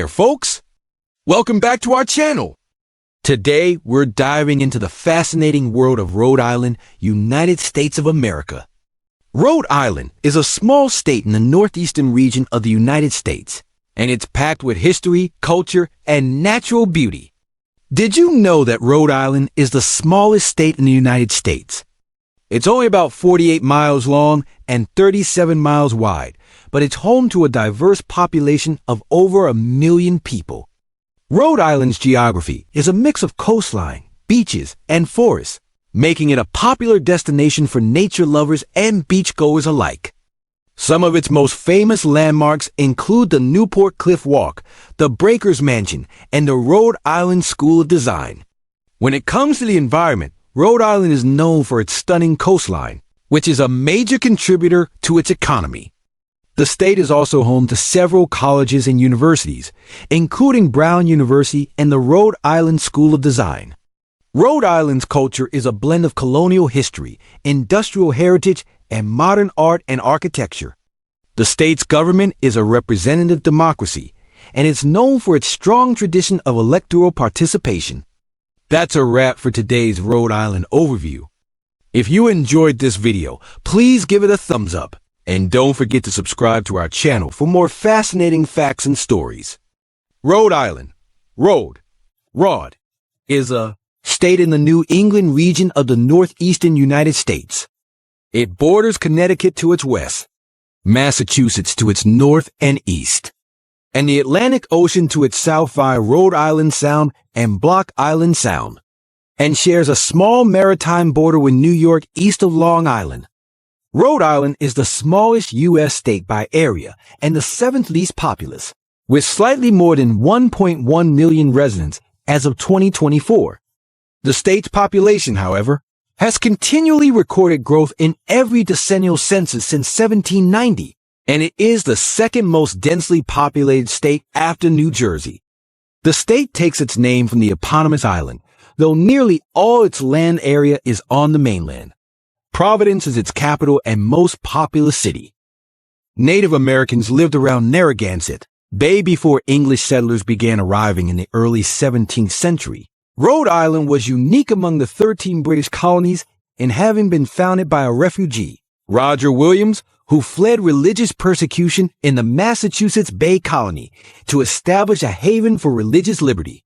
there, folks. Welcome back to our channel. Today, we're diving into the fascinating world of Rhode Island, United States of America. Rhode Island is a small state in the northeastern region of the United States, and it's packed with history, culture, and natural beauty. Did you know that Rhode Island is the smallest state in the United States? It's only about 48 miles long and 37 miles wide, but it's home to a diverse population of over 1 million people. Rhode Island's geography is a mix of coastline, beaches, and forests, making it a popular destination for nature lovers and beachgoers alike. Some of its most famous landmarks include the Newport Cliff Walk, the Breakers Mansion, and the Rhode Island School of Design. When it comes to the environment, Rhode Island is known for its stunning coastline, which is a major contributor to its economy. The state is also home to several colleges and universities, including Brown University and the Rhode Island School of Design. Rhode Island's culture is a blend of colonial history, industrial heritage, and modern art and architecture. The state's government is a representative democracy, and it's known for its strong tradition of electoral participation. That's a wrap for today's Rhode Island overview. If you enjoyed this video, please give it a thumbs up, and don't forget to subscribe to our channel for more fascinating facts and stories. Rhode Island, Rhode, is a state in the New England region of the Northeastern United States. It borders Connecticut to its west, Massachusetts to its north and east, and the Atlantic Ocean to its south via Rhode Island Sound and Block Island Sound, and shares a small maritime border with New York east of Long Island. Rhode Island is the smallest U.S. state by area and the seventh least populous, with slightly more than 1.1 million residents as of 2024. The state's population, however, has continually recorded growth in every decennial census since 1790, and it is the second most densely populated state after New Jersey. The state takes its name from the eponymous island, though nearly all its land area is on the mainland. Providence is its capital and most populous city. Native Americans lived around Narragansett Bay before English settlers began arriving in the early 17th century. Rhode Island was unique among the 13 British colonies in having been founded by a refugee, Roger Williams, who fled religious persecution in the Massachusetts Bay Colony to establish a haven for religious liberty.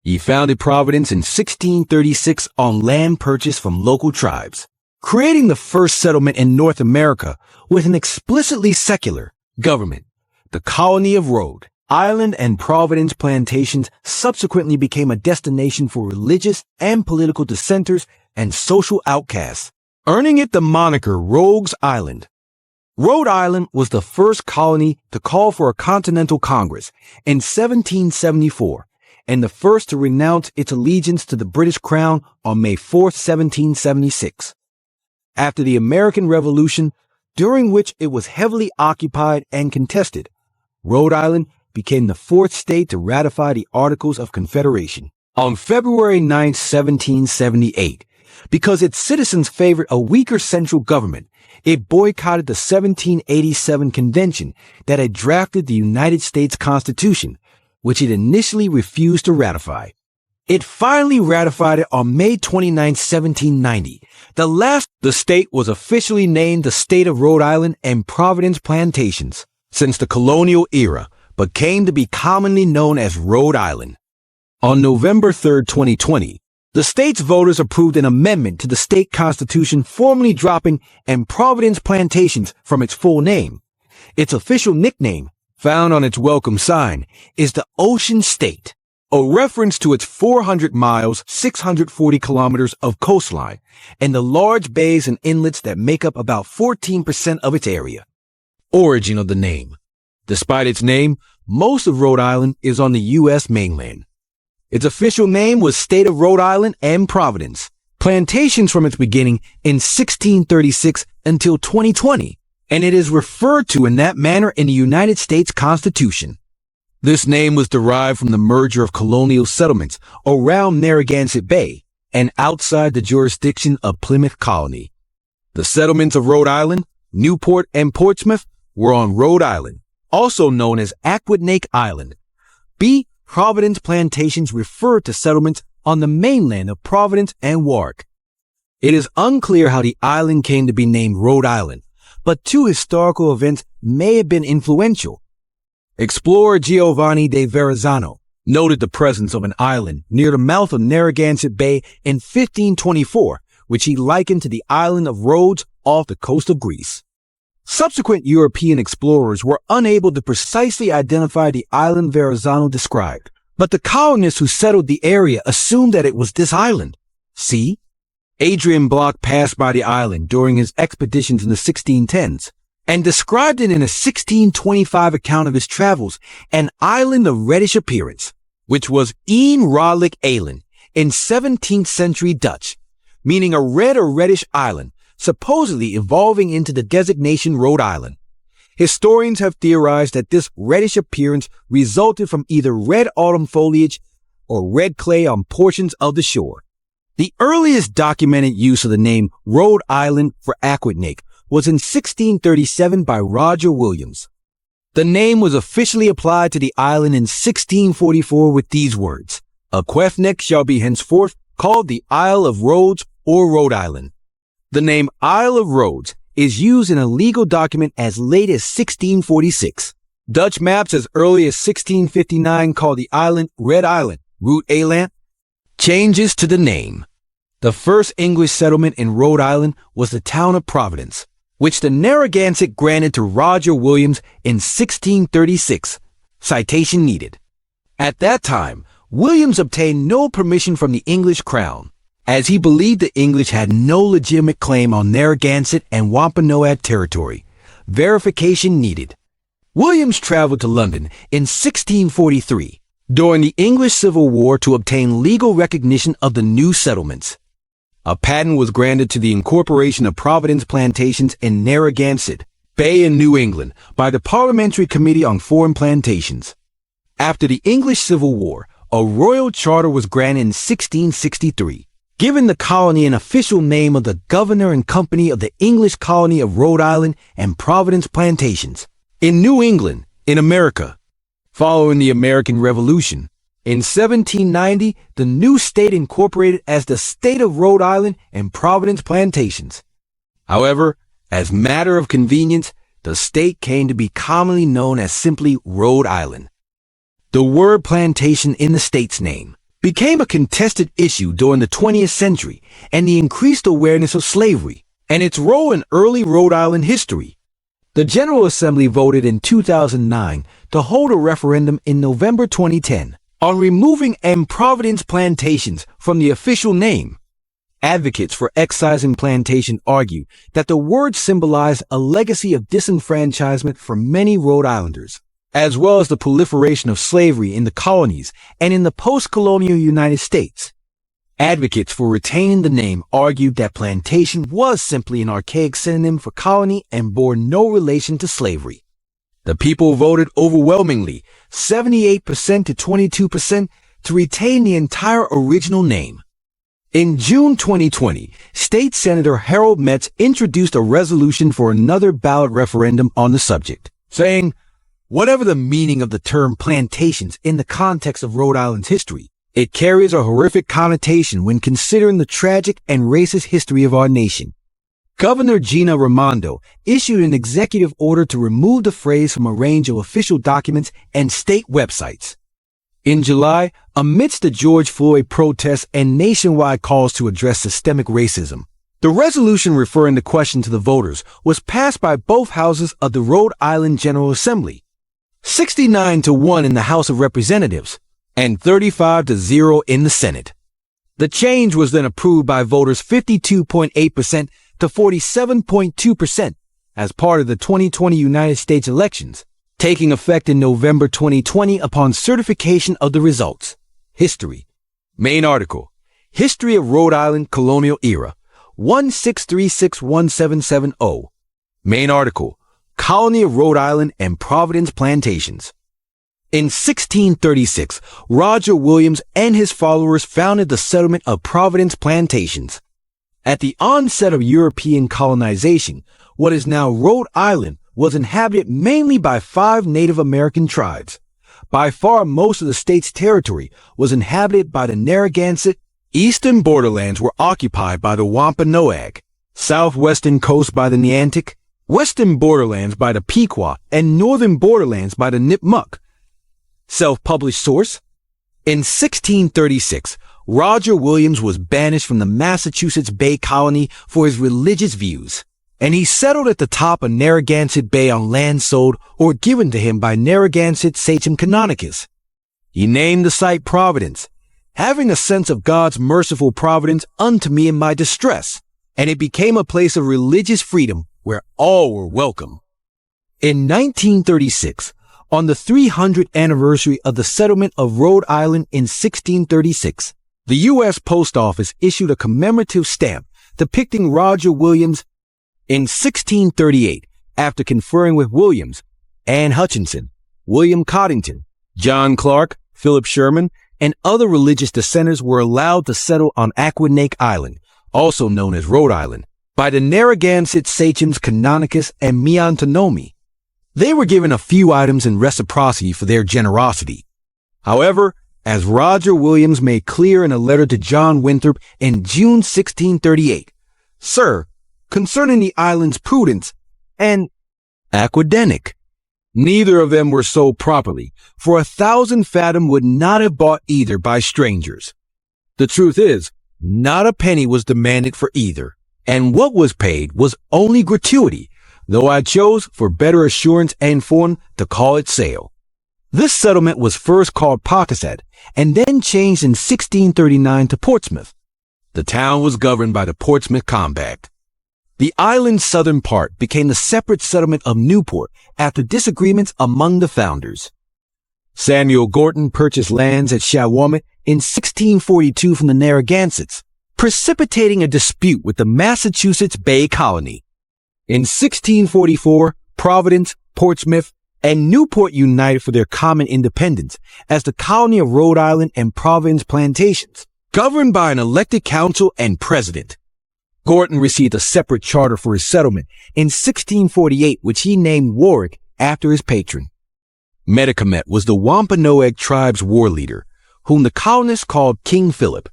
He founded Providence in 1636 on land purchased from local tribes, creating the first settlement in North America with an explicitly secular government. The colony of Rhode Island and Providence plantations subsequently became a destination for religious and political dissenters and social outcasts, earning it the moniker Rogues Island. Rhode Island was the first colony to call for a Continental Congress in 1774 and the first to renounce its allegiance to the British Crown on May 4, 1776. After the American Revolution, during which it was heavily occupied and contested, Rhode Island became the fourth state to ratify the Articles of Confederation on February 9, 1778. Because its citizens favored a weaker central government, it boycotted the 1787 convention that had drafted the United States Constitution, which it initially refused to ratify. It finally ratified it on May 29, 1790. The state was officially named the State of Rhode Island and Providence Plantations since the colonial era, but came to be commonly known as Rhode Island. On November 3, 2020, the state's voters approved an amendment to the state constitution formally dropping and Providence Plantations from its full name. Its official nickname, found on its welcome sign, is the Ocean State, a reference to its 400 miles, 640 kilometers of coastline, and the large bays and inlets that make up about 14% of its area. Origin of the name. Despite its name, most of Rhode Island is on the U.S. mainland. Its official name was State of Rhode Island and Providence Plantations from its beginning in 1636 until 2020, and it is referred to in that manner in the United States Constitution. This name was derived from the merger of colonial settlements around Narragansett Bay and outside the jurisdiction of Plymouth Colony. The settlements of Rhode Island, Newport, and Portsmouth were on Rhode Island, also known as Aquidneck Island. B. Providence plantations refer to settlements on the mainland of Providence and Warwick. It is unclear how the island came to be named Rhode Island, but two historical events may have been influential. Explorer Giovanni de Verrazzano noted the presence of an island near the mouth of Narragansett Bay in 1524, which he likened to the island of Rhodes off the coast of Greece. Subsequent European explorers were unable to precisely identify the island Verrazzano described, but the colonists who settled the area assumed that it was this island. See? Adrian Block passed by the island during his expeditions in the 1610s and described it in a 1625 account of his travels, an island of reddish appearance, which was Een Rodelijk Eiland in 17th century Dutch, meaning a red or reddish island, supposedly evolving into the designation Rhode Island. Historians have theorized that this reddish appearance resulted from either red autumn foliage or red clay on portions of the shore. The earliest documented use of the name Rhode Island for Aquidneck was in 1637 by Roger Williams. The name was officially applied to the island in 1644 with these words: Aquidneck shall be henceforth called the Isle of Rhodes or Rhode Island. The name Isle of Rhodes is used in a legal document as late as 1646. Dutch maps as early as 1659 call the island Red Island, Rhode Island. Changes to the name. The first English settlement in Rhode Island was the town of Providence, which the Narragansett granted to Roger Williams in 1636. Citation needed. At that time, Williams obtained no permission from the English crown, as he believed the English had no legitimate claim on Narragansett and Wampanoag territory. Verification needed. Williams traveled to London in 1643 during the English Civil War to obtain legal recognition of the new settlements. A patent was granted to the incorporation of Providence plantations in Narragansett Bay in New England by the Parliamentary Committee on Foreign Plantations. After the English Civil War, a royal charter was granted in 1663. Giving the colony an official name of the Governor and Company of the English Colony of Rhode Island and Providence Plantations in New England, in America. Following the American Revolution, in 1790, the new state incorporated as the State of Rhode Island and Providence Plantations. However, as matter of convenience, the state came to be commonly known as simply Rhode Island. The word plantation in the state's name became a contested issue during the 20th century and the increased awareness of slavery and its role in early Rhode Island history. The General Assembly voted in 2009 to hold a referendum in November 2010 on removing Providence plantations from the official name. Advocates for excising plantation argue that the word symbolized a legacy of disenfranchisement for many Rhode Islanders, as well as the proliferation of slavery in the colonies and in the post-colonial United States. Advocates for retaining the name argued that plantation was simply an archaic synonym for colony and bore no relation to slavery. The people voted overwhelmingly, 78% to 22%, to retain the entire original name. In June 2020, State Senator Harold Metz introduced a resolution for another ballot referendum on the subject, saying, "Whatever the meaning of the term plantations in the context of Rhode Island's history, it carries a horrific connotation when considering the tragic and racist history of our nation." Governor Gina Raimondo issued an executive order to remove the phrase from a range of official documents and state websites. In July, amidst the George Floyd protests and nationwide calls to address systemic racism, the resolution referring the question to the voters was passed by both houses of the Rhode Island General Assembly, 69-1 in the House of Representatives and 35-0 in the Senate. The change was then approved by voters 52.8% to 47.2% as part of the 2020 United States elections, taking effect in November 2020 upon certification of the results. History. Main article. History of Rhode Island Colonial Era. 1636170. Main article. Colony of Rhode Island and Providence Plantations. In 1636, Roger Williams and his followers founded the settlement of Providence Plantations. At the onset of European colonization, what is now Rhode Island was inhabited mainly by 5 Native American tribes. By far most of the state's territory was inhabited by the Narragansett. Eastern borderlands were occupied by the Wampanoag, southwestern coast by the Neantic, western borderlands by the Pequot, and northern borderlands by the Nipmuc. Self-published source. In 1636, Roger Williams was banished from the Massachusetts Bay Colony for his religious views, and he settled at the top of Narragansett Bay on land sold or given to him by Narragansett sachem Canonicus. He named the site Providence, having a sense of God's merciful providence unto me in my distress, and it became a place of religious freedom where all were welcome. In 1936, on the 300th anniversary of the settlement of Rhode Island in 1636, the U.S. Post Office issued a commemorative stamp depicting Roger Williams. In 1638, after conferring with Williams, Anne Hutchinson, William Coddington, John Clark, Philip Sherman, and other religious dissenters were allowed to settle on Aquidneck Island, also known as Rhode Island, by the Narragansett sachems Canonicus and Miantonomi. They were given a few items in reciprocity for their generosity. However, as Roger Williams made clear in a letter to John Winthrop in June 1638, "Sir, concerning the island's prudence and Aquidneck, neither of them were sold properly, for 1,000 fathom would not have bought either by strangers. The truth is, not a penny was demanded for either, and what was paid was only gratuity, though I chose, for better assurance and form, to call it sale." This settlement was first called Pawcasset, and then changed in 1639 to Portsmouth. The town was governed by the Portsmouth Compact. The island's southern part became the separate settlement of Newport after disagreements among the founders. Samuel Gorton purchased lands at Shawomet in 1642 from the Narragansetts, precipitating a dispute with the Massachusetts Bay Colony. In 1644, Providence, Portsmouth, and Newport united for their common independence as the colony of Rhode Island and Providence plantations, governed by an elected council and president. Gorton received a separate charter for his settlement in 1648, which he named Warwick after his patron. Metacomet was the Wampanoag tribe's war leader, whom the colonists called King Philip.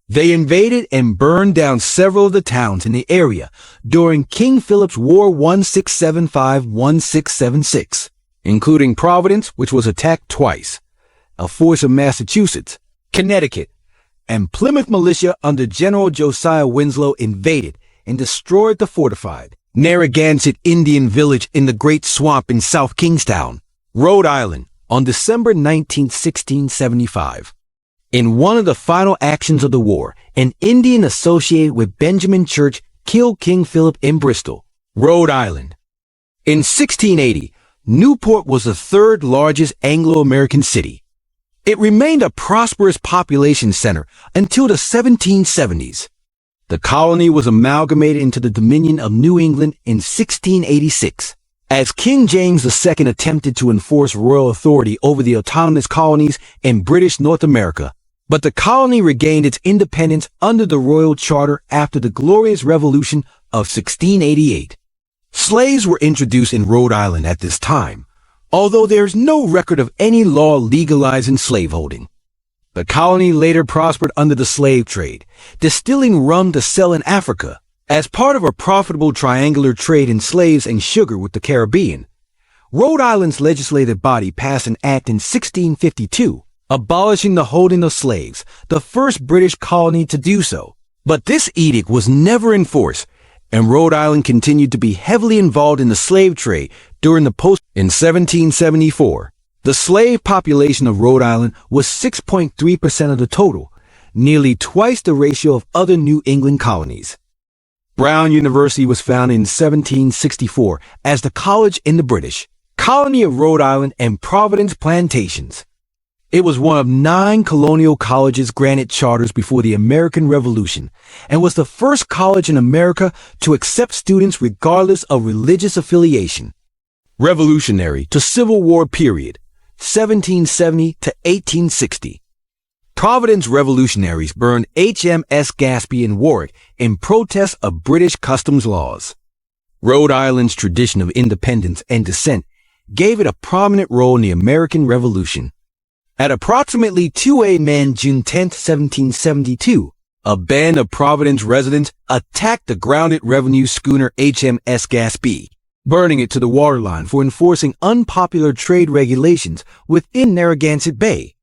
They invaded and burned down several of the towns in the area during King Philip's War 1675-1676, including Providence, which was attacked twice, a force of Massachusetts, Connecticut, and Plymouth militia under General Josiah Winslow invaded and destroyed the fortified Narragansett Indian village in the Great Swamp in South Kingstown, Rhode Island, on December 19, 1675. In one of the final actions of the war, an Indian associated with Benjamin Church killed King Philip in Bristol, Rhode Island. In 1680, Newport was the third largest Anglo-American city. It remained a prosperous population center until the 1770s. The colony was amalgamated into the Dominion of New England in 1686, as King James II attempted to enforce royal authority over the autonomous colonies in British North America. But the colony regained its independence under the Royal Charter after the Glorious Revolution of 1688. Slaves were introduced in Rhode Island at this time, although there is no record of any law legalizing slaveholding. The colony later prospered under the slave trade, distilling rum to sell in Africa as part of a profitable triangular trade in slaves and sugar with the Caribbean. Rhode Island's legislative body passed an act in 1652, abolishing the holding of slaves, the first British colony to do so. But this edict was never enforced, and Rhode Island continued to be heavily involved in the slave trade during the post. In 1774, the slave population of Rhode Island was 6.3% of the total, nearly twice the ratio of other New England colonies. Brown University was founded in 1764 as the college in the British colony of Rhode Island and Providence plantations. It was one of 9 colonial colleges granted charters before the American Revolution and was the first college in America to accept students regardless of religious affiliation. Revolutionary to Civil War period, 1770 to 1860. Providence revolutionaries burned HMS Gaspee in Warwick in protest of British customs laws. Rhode Island's tradition of independence and dissent gave it a prominent role in the American Revolution. At approximately 2 a.m. June 10, 1772, a band of Providence residents attacked the grounded revenue schooner HMS Gaspee, burning it to the waterline for enforcing unpopular trade regulations within Narragansett Bay.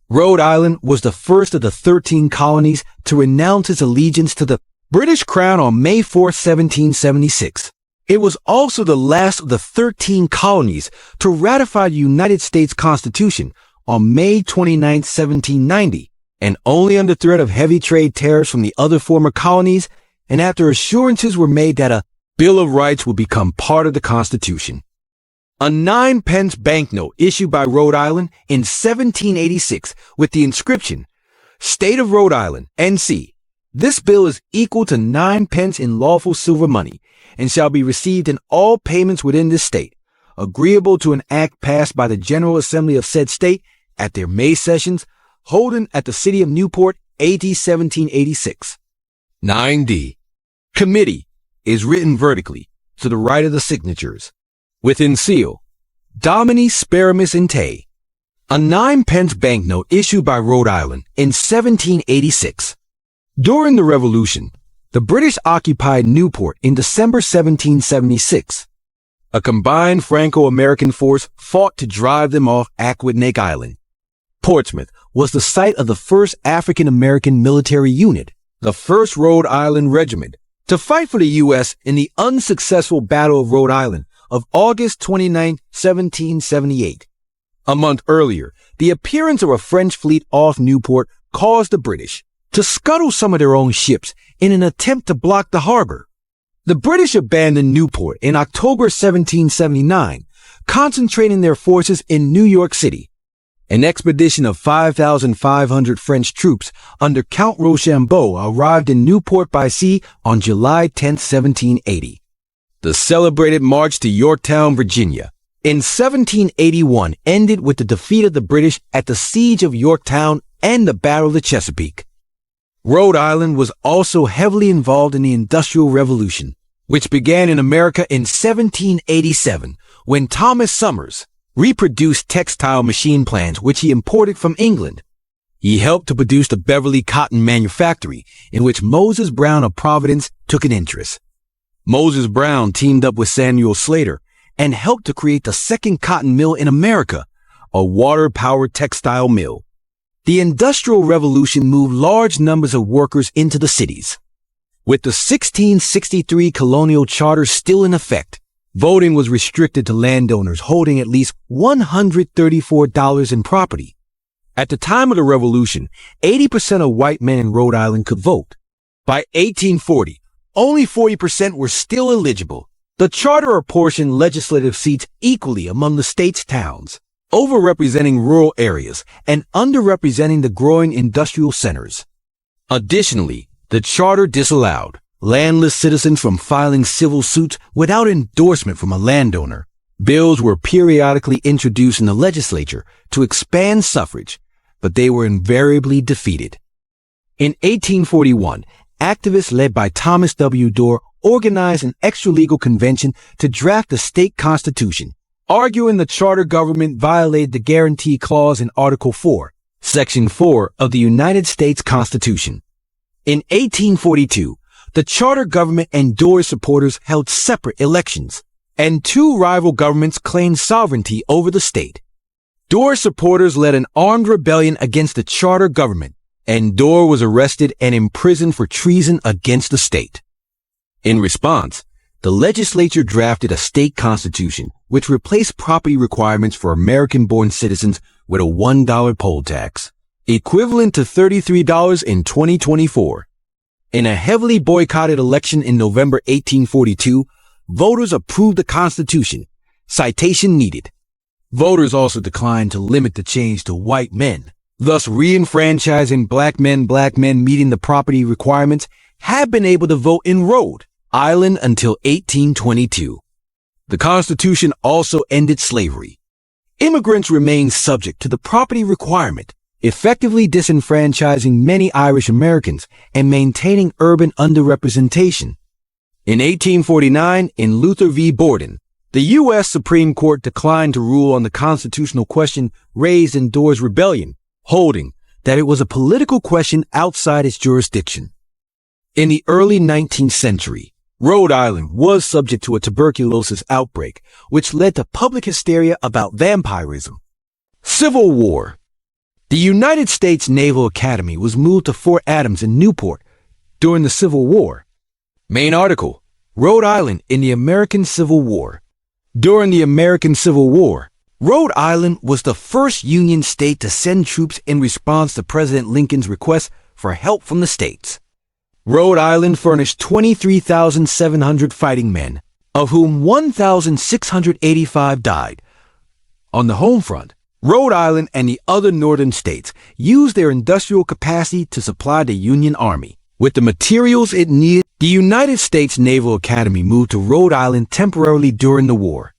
Rhode Island was the first of the 13 colonies to renounce its allegiance to the British Crown on May 4, 1776. It was also the last of the 13 colonies to ratify the United States Constitution on May 29, 1790, and only under threat of heavy trade tariffs from the other former colonies, and after assurances were made that a Bill of Rights would become part of the Constitution. A 9-pence banknote issued by Rhode Island in 1786 with the inscription, State of Rhode Island, N.C. This bill is equal to 9 pence in lawful silver money, and shall be received in all payments within this state, agreeable to an act passed by the General Assembly of said state at their May sessions, holden at the city of Newport, A.D. 1786. 9d. Committee is written vertically to the right of the signatures. Within seal, Domini Speramus in Te. A 9-pence banknote issued by Rhode Island in 1786. During the Revolution, the British occupied Newport in December 1776. A combined Franco-American force fought to drive them off Aquidneck Island. Portsmouth was the site of the first African-American military unit, the 1st Rhode Island Regiment, to fight for the U.S. in the unsuccessful Battle of Rhode Island of August 29, 1778. A month earlier, the appearance of a French fleet off Newport caused the British to scuttle some of their own ships in an attempt to block the harbor. The British abandoned Newport in October 1779, concentrating their forces in New York City. An expedition of 5,500 French troops under Count Rochambeau arrived in Newport by sea on July 10, 1780. The celebrated march to Yorktown, Virginia, in 1781 ended with the defeat of the British at the Siege of Yorktown and the Battle of the Chesapeake. Rhode Island was also heavily involved in the Industrial Revolution, which began in America in 1787 when Thomas Summers reproduced textile machine plans which he imported from England. He helped to produce the Beverly Cotton Manufactory, in which Moses Brown of Providence took an interest. Moses Brown teamed up with Samuel Slater and helped to create the second cotton mill in America, a water-powered textile mill. The Industrial Revolution moved large numbers of workers into the cities. With the 1663 colonial charter still in effect, voting was restricted to landowners holding at least $134 in property. At the time of the Revolution, 80% of white men in Rhode Island could vote. By 1840, only 40% were still eligible. The charter apportioned legislative seats equally among the state's towns, overrepresenting rural areas and underrepresenting the growing industrial centers. Additionally, the charter disallowed landless citizens from filing civil suits without endorsement from a landowner. Bills were periodically introduced in the legislature to expand suffrage, but they were invariably defeated. In 1841, activists led by Thomas W. Dorr organized an extra-legal convention to draft the state constitution, arguing the charter government violated the guarantee clause in Article 4, Section 4 of the United States Constitution. In 1842, the charter government and Dorr's supporters held separate elections, and 2 rival governments claimed sovereignty over the state. Dorr's supporters led an armed rebellion against the charter government, and Dorr was arrested and imprisoned for treason against the state. In response, the legislature drafted a state constitution which replaced property requirements for American-born citizens with a $1 poll tax, equivalent to $33 in 2024. In a heavily boycotted election in November 1842, voters approved the Constitution. Citation needed. Voters also declined to limit the change to white men, thus re-enfranchising black men meeting the property requirements have been able to vote in Rhode Island until 1822. The Constitution also ended slavery. Immigrants remained subject to the property requirement, effectively disenfranchising many Irish Americans and maintaining urban underrepresentation. In 1849, in Luther v. Borden, The U.S. Supreme Court declined to rule on the constitutional question raised in Dorr's rebellion, holding that it was a political question outside its jurisdiction. In the early 19th century, Rhode Island was subject to a tuberculosis outbreak, which led to public hysteria about vampirism. Civil War. The United States Naval Academy was moved to Fort Adams in Newport during the Civil War. Main article: Rhode Island in the American Civil War. During the American Civil War, Rhode Island was the first Union state to send troops in response to President Lincoln's request for help from the states. Rhode Island furnished 23,700 fighting men, of whom 1,685 died. On the home front, Rhode Island and the other northern states used their industrial capacity to supply the Union Army with the materials it needed. The United States Naval Academy moved to Rhode Island temporarily during the war.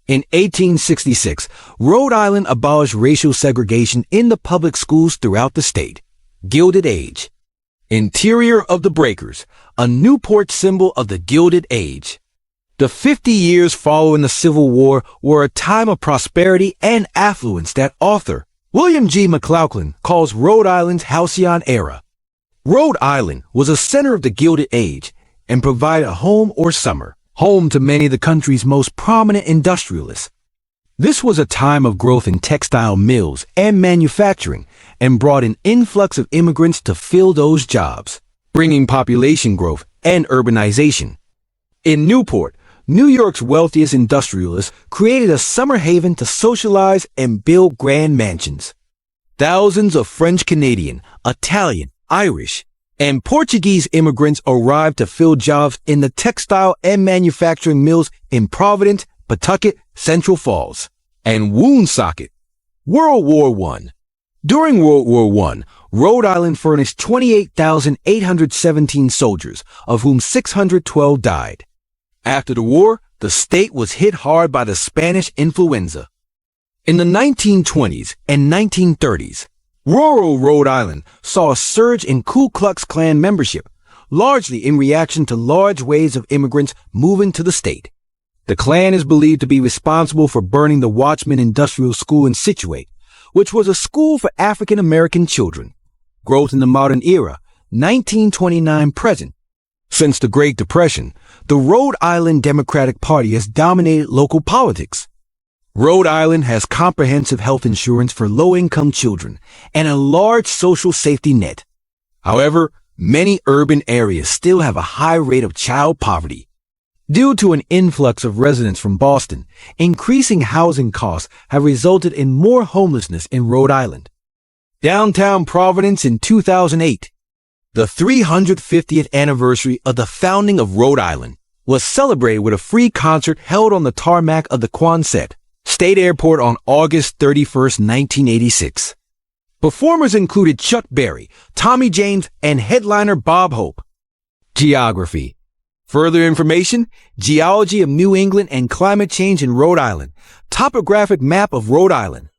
In 1866, Rhode Island abolished racial segregation in the public schools throughout the state. Gilded Age. Interior of the breakers, a Newport symbol of the Gilded Age. The 50 years following the Civil War were a time of prosperity and affluence that author William G. McLaughlin calls Rhode Island's halcyon era. Rhode Island was a center of the Gilded Age and provided a home or summer home to many of the country's most prominent industrialists. This was a time of growth in textile mills and manufacturing and brought an influx of immigrants to fill those jobs, bringing population growth and urbanization. In Newport, New York's wealthiest industrialists created a summer haven to socialize and build grand mansions. Thousands of French Canadian, Italian, Irish, and Portuguese immigrants arrived to fill jobs in the textile and manufacturing mills in Providence, Pawtucket, Central Falls, and Woonsocket. World War I. During World War I, Rhode Island furnished 28,817 soldiers, of whom 612 died. After the war, the state was hit hard by the Spanish influenza. In the 1920s and 1930s, rural Rhode Island saw a surge in Ku Klux Klan membership, largely in reaction to large waves of immigrants moving to the state. The Klan is believed to be responsible for burning the Watchman Industrial School in Scituate, which was a school for African American children. Growth in the modern era, 1929 present. Since the Great Depression, the Rhode Island Democratic Party has dominated local politics. Rhode Island has comprehensive health insurance for low-income children and a large social safety net. However, many urban areas still have a high rate of child poverty. Due to an influx of residents from Boston, increasing housing costs have resulted in more homelessness in Rhode Island. Downtown Providence in 2008. The 350th anniversary of the founding of Rhode Island was celebrated with a free concert held on the tarmac of the Quonset State Airport on August 31, 1986. Performers included Chuck Berry, Tommy James, and headliner Bob Hope. Geography. Further information: Geology of New England and Climate Change in Rhode Island. Topographic map of Rhode Island.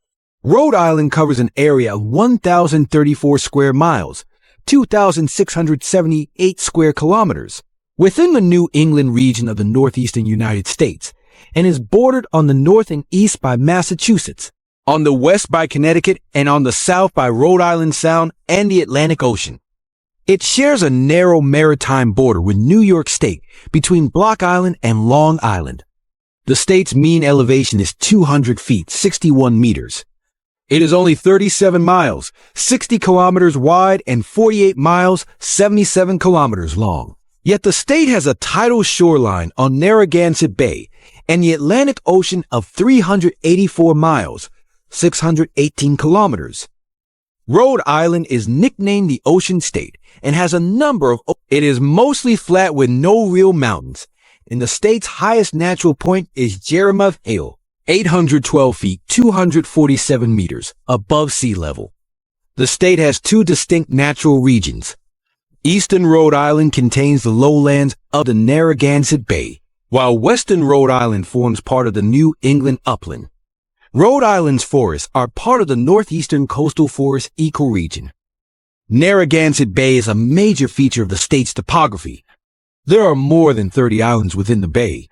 Rhode Island covers an area of 1,034 square miles, 2,678 square kilometers, within the New England region of the Northeastern United States, and is bordered on the north and east by Massachusetts, on the west by Connecticut, and on the south by Rhode Island Sound and the Atlantic Ocean. It shares a narrow maritime border with New York State between Block Island and Long Island. The state's mean elevation is 200 feet, 61 meters. It is only 37 miles, 60 kilometers wide, and 48 miles, 77 kilometers long. Yet the state has a tidal shoreline on Narragansett Bay and the Atlantic Ocean of 384 miles, 618 kilometers. Rhode Island is nicknamed the Ocean State and has a number of... It is mostly flat with no real mountains, and the state's highest natural point is Jeremiah Hill, 812 feet, 247 meters above sea level. The state has two distinct natural regions. Eastern Rhode Island contains the lowlands of the Narragansett Bay, while western Rhode Island forms part of the New England upland. Rhode Island's forests are part of the Northeastern Coastal Forest ecoregion. Narragansett Bay is a major feature of the state's topography. There are more than 30 islands within the bay.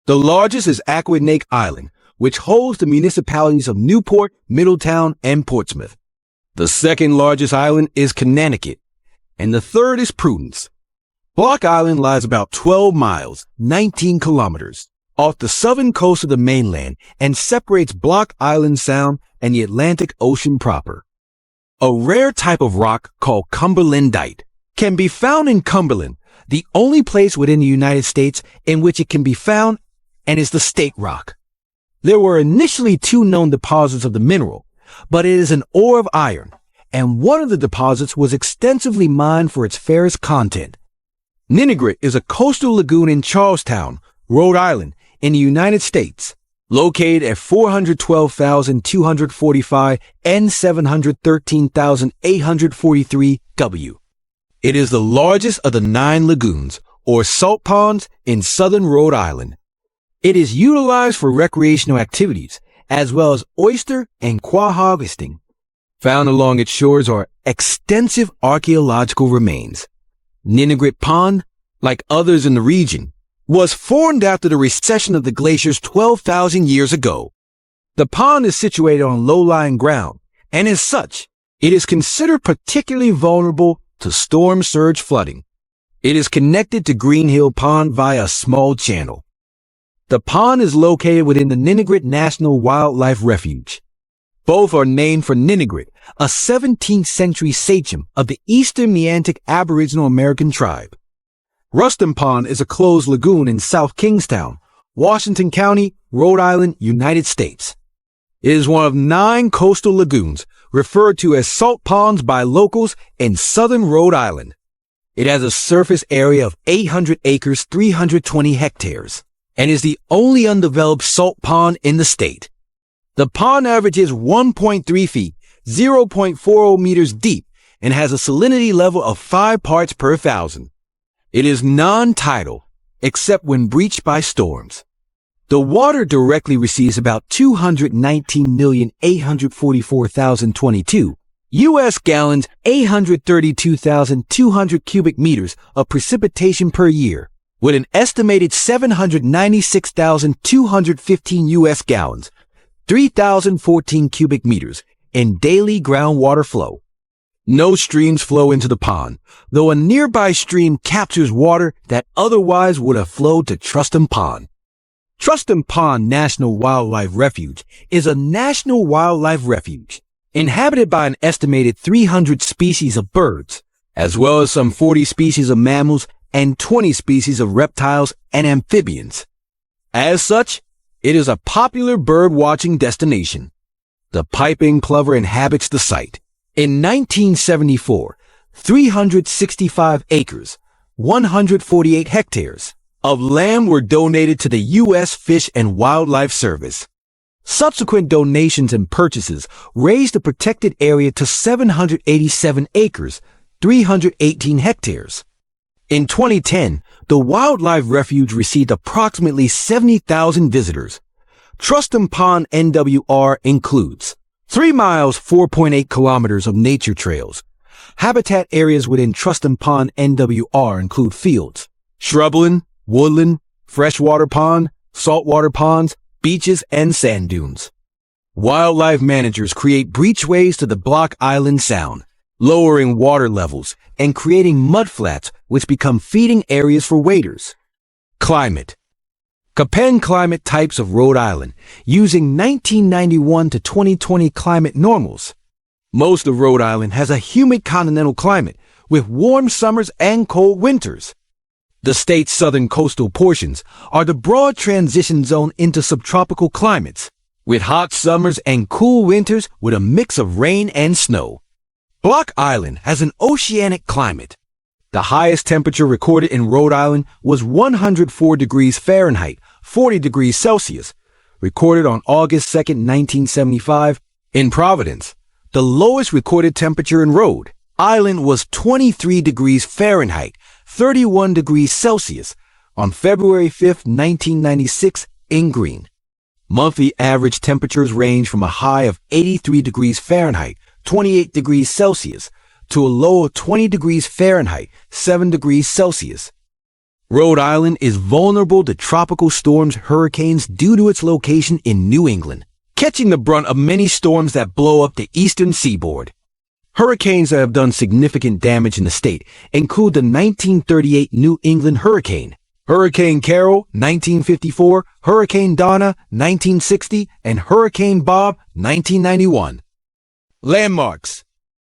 The largest is Aquidneck Island, which holds the municipalities of Newport, Middletown, and Portsmouth. The second largest island is Connecticut, and the third is Providence. Block Island lies about 12 miles, 19 kilometers, off the southern coast of the mainland and separates Block Island Sound and the Atlantic Ocean proper. A rare type of rock called cumberlandite can be found in Cumberland, the only place within the United States in which it can be found, and is the state rock. There were initially two known deposits of the mineral, but it is an ore of iron, and one of the deposits was extensively mined for its ferrous content. Ninigret is a coastal lagoon in Charlestown, Rhode Island, in the United States, located at 412,245 and 713,843 W. It is the largest of the 9 lagoons, or salt ponds, in southern Rhode Island. It is utilized for recreational activities, as well as oyster and quail harvesting. Found along its shores are extensive archaeological remains. Ninigret Pond, like others in the region, was formed after the recession of the glaciers 12,000 years ago. The pond is situated on low-lying ground, and as such, it is considered particularly vulnerable to storm surge flooding. It is connected to Green Hill Pond via a small channel. The pond is located within the Ninigret National Wildlife Refuge. Both are named for Ninigret, a 17th century sachem of the Eastern Neantic Aboriginal American tribe. Ruston Pond is a closed lagoon in South Kingstown, Washington County, Rhode Island, United States. It is one of 9 coastal lagoons referred to as salt ponds by locals in southern Rhode Island. It has a surface area of 800 acres, 320 hectares, and is the only undeveloped salt pond in the state. The pond averages 1.3 feet, 0.40 meters deep, and has a salinity level of 5 parts per thousand. It is non-tidal, except when breached by storms. The water directly receives about 219,844,022 U.S. gallons, 832,200 cubic meters of precipitation per year, with an estimated 796,215 U.S. gallons, 3,014 cubic meters in daily groundwater flow. No streams flow into the pond, though a nearby stream captures water that otherwise would have flowed to Truston Pond. Truston Pond National Wildlife Refuge is a national wildlife refuge inhabited by an estimated 300 species of birds, as well as some 40 species of mammals and 20 species of reptiles and amphibians. As such, it is a popular bird-watching destination. The piping plover inhabits the site. In 1974, 365 acres, 148 hectares, of land were donated to the U.S. Fish and Wildlife Service. Subsequent donations and purchases raised the protected area to 787 acres, 318 hectares. In 2010, the Wildlife Refuge received approximately 70,000 visitors. Truston Pond NWR includes 3 miles, 4.8 kilometers of nature trails. Habitat areas within Truston Pond NWR include fields, shrubland, woodland, freshwater pond, saltwater ponds, beaches, and sand dunes. Wildlife managers create breachways to the Block Island Sound, lowering water levels and creating mudflats which become feeding areas for waders. Climate. Compare climate types of Rhode Island using 1991 to 2020 climate normals. Most of Rhode Island has a humid continental climate with warm summers and cold winters. The state's southern coastal portions are the broad transition zone into subtropical climates, with hot summers and cool winters with a mix of rain and snow. Block Island has an oceanic climate. The highest temperature recorded in Rhode Island was 104 degrees Fahrenheit, 40 degrees Celsius, recorded on August 2, 1975, in Providence. The lowest recorded temperature in Rhode Island was 23 degrees Fahrenheit, 31 degrees Celsius, on February 5, 1996, in Greene. Monthly average temperatures range from a high of 83 degrees Fahrenheit, 28 degrees Celsius, to a low of 20 degrees Fahrenheit, 7 degrees Celsius. Rhode Island is vulnerable to tropical storms, hurricanes due to its location in New England, catching the brunt of many storms that blow up the eastern seaboard. Hurricanes that have done significant damage in the state include the 1938 New England hurricane, Hurricane Carol, 1954, Hurricane Donna, 1960, and Hurricane Bob, 1991. Landmarks.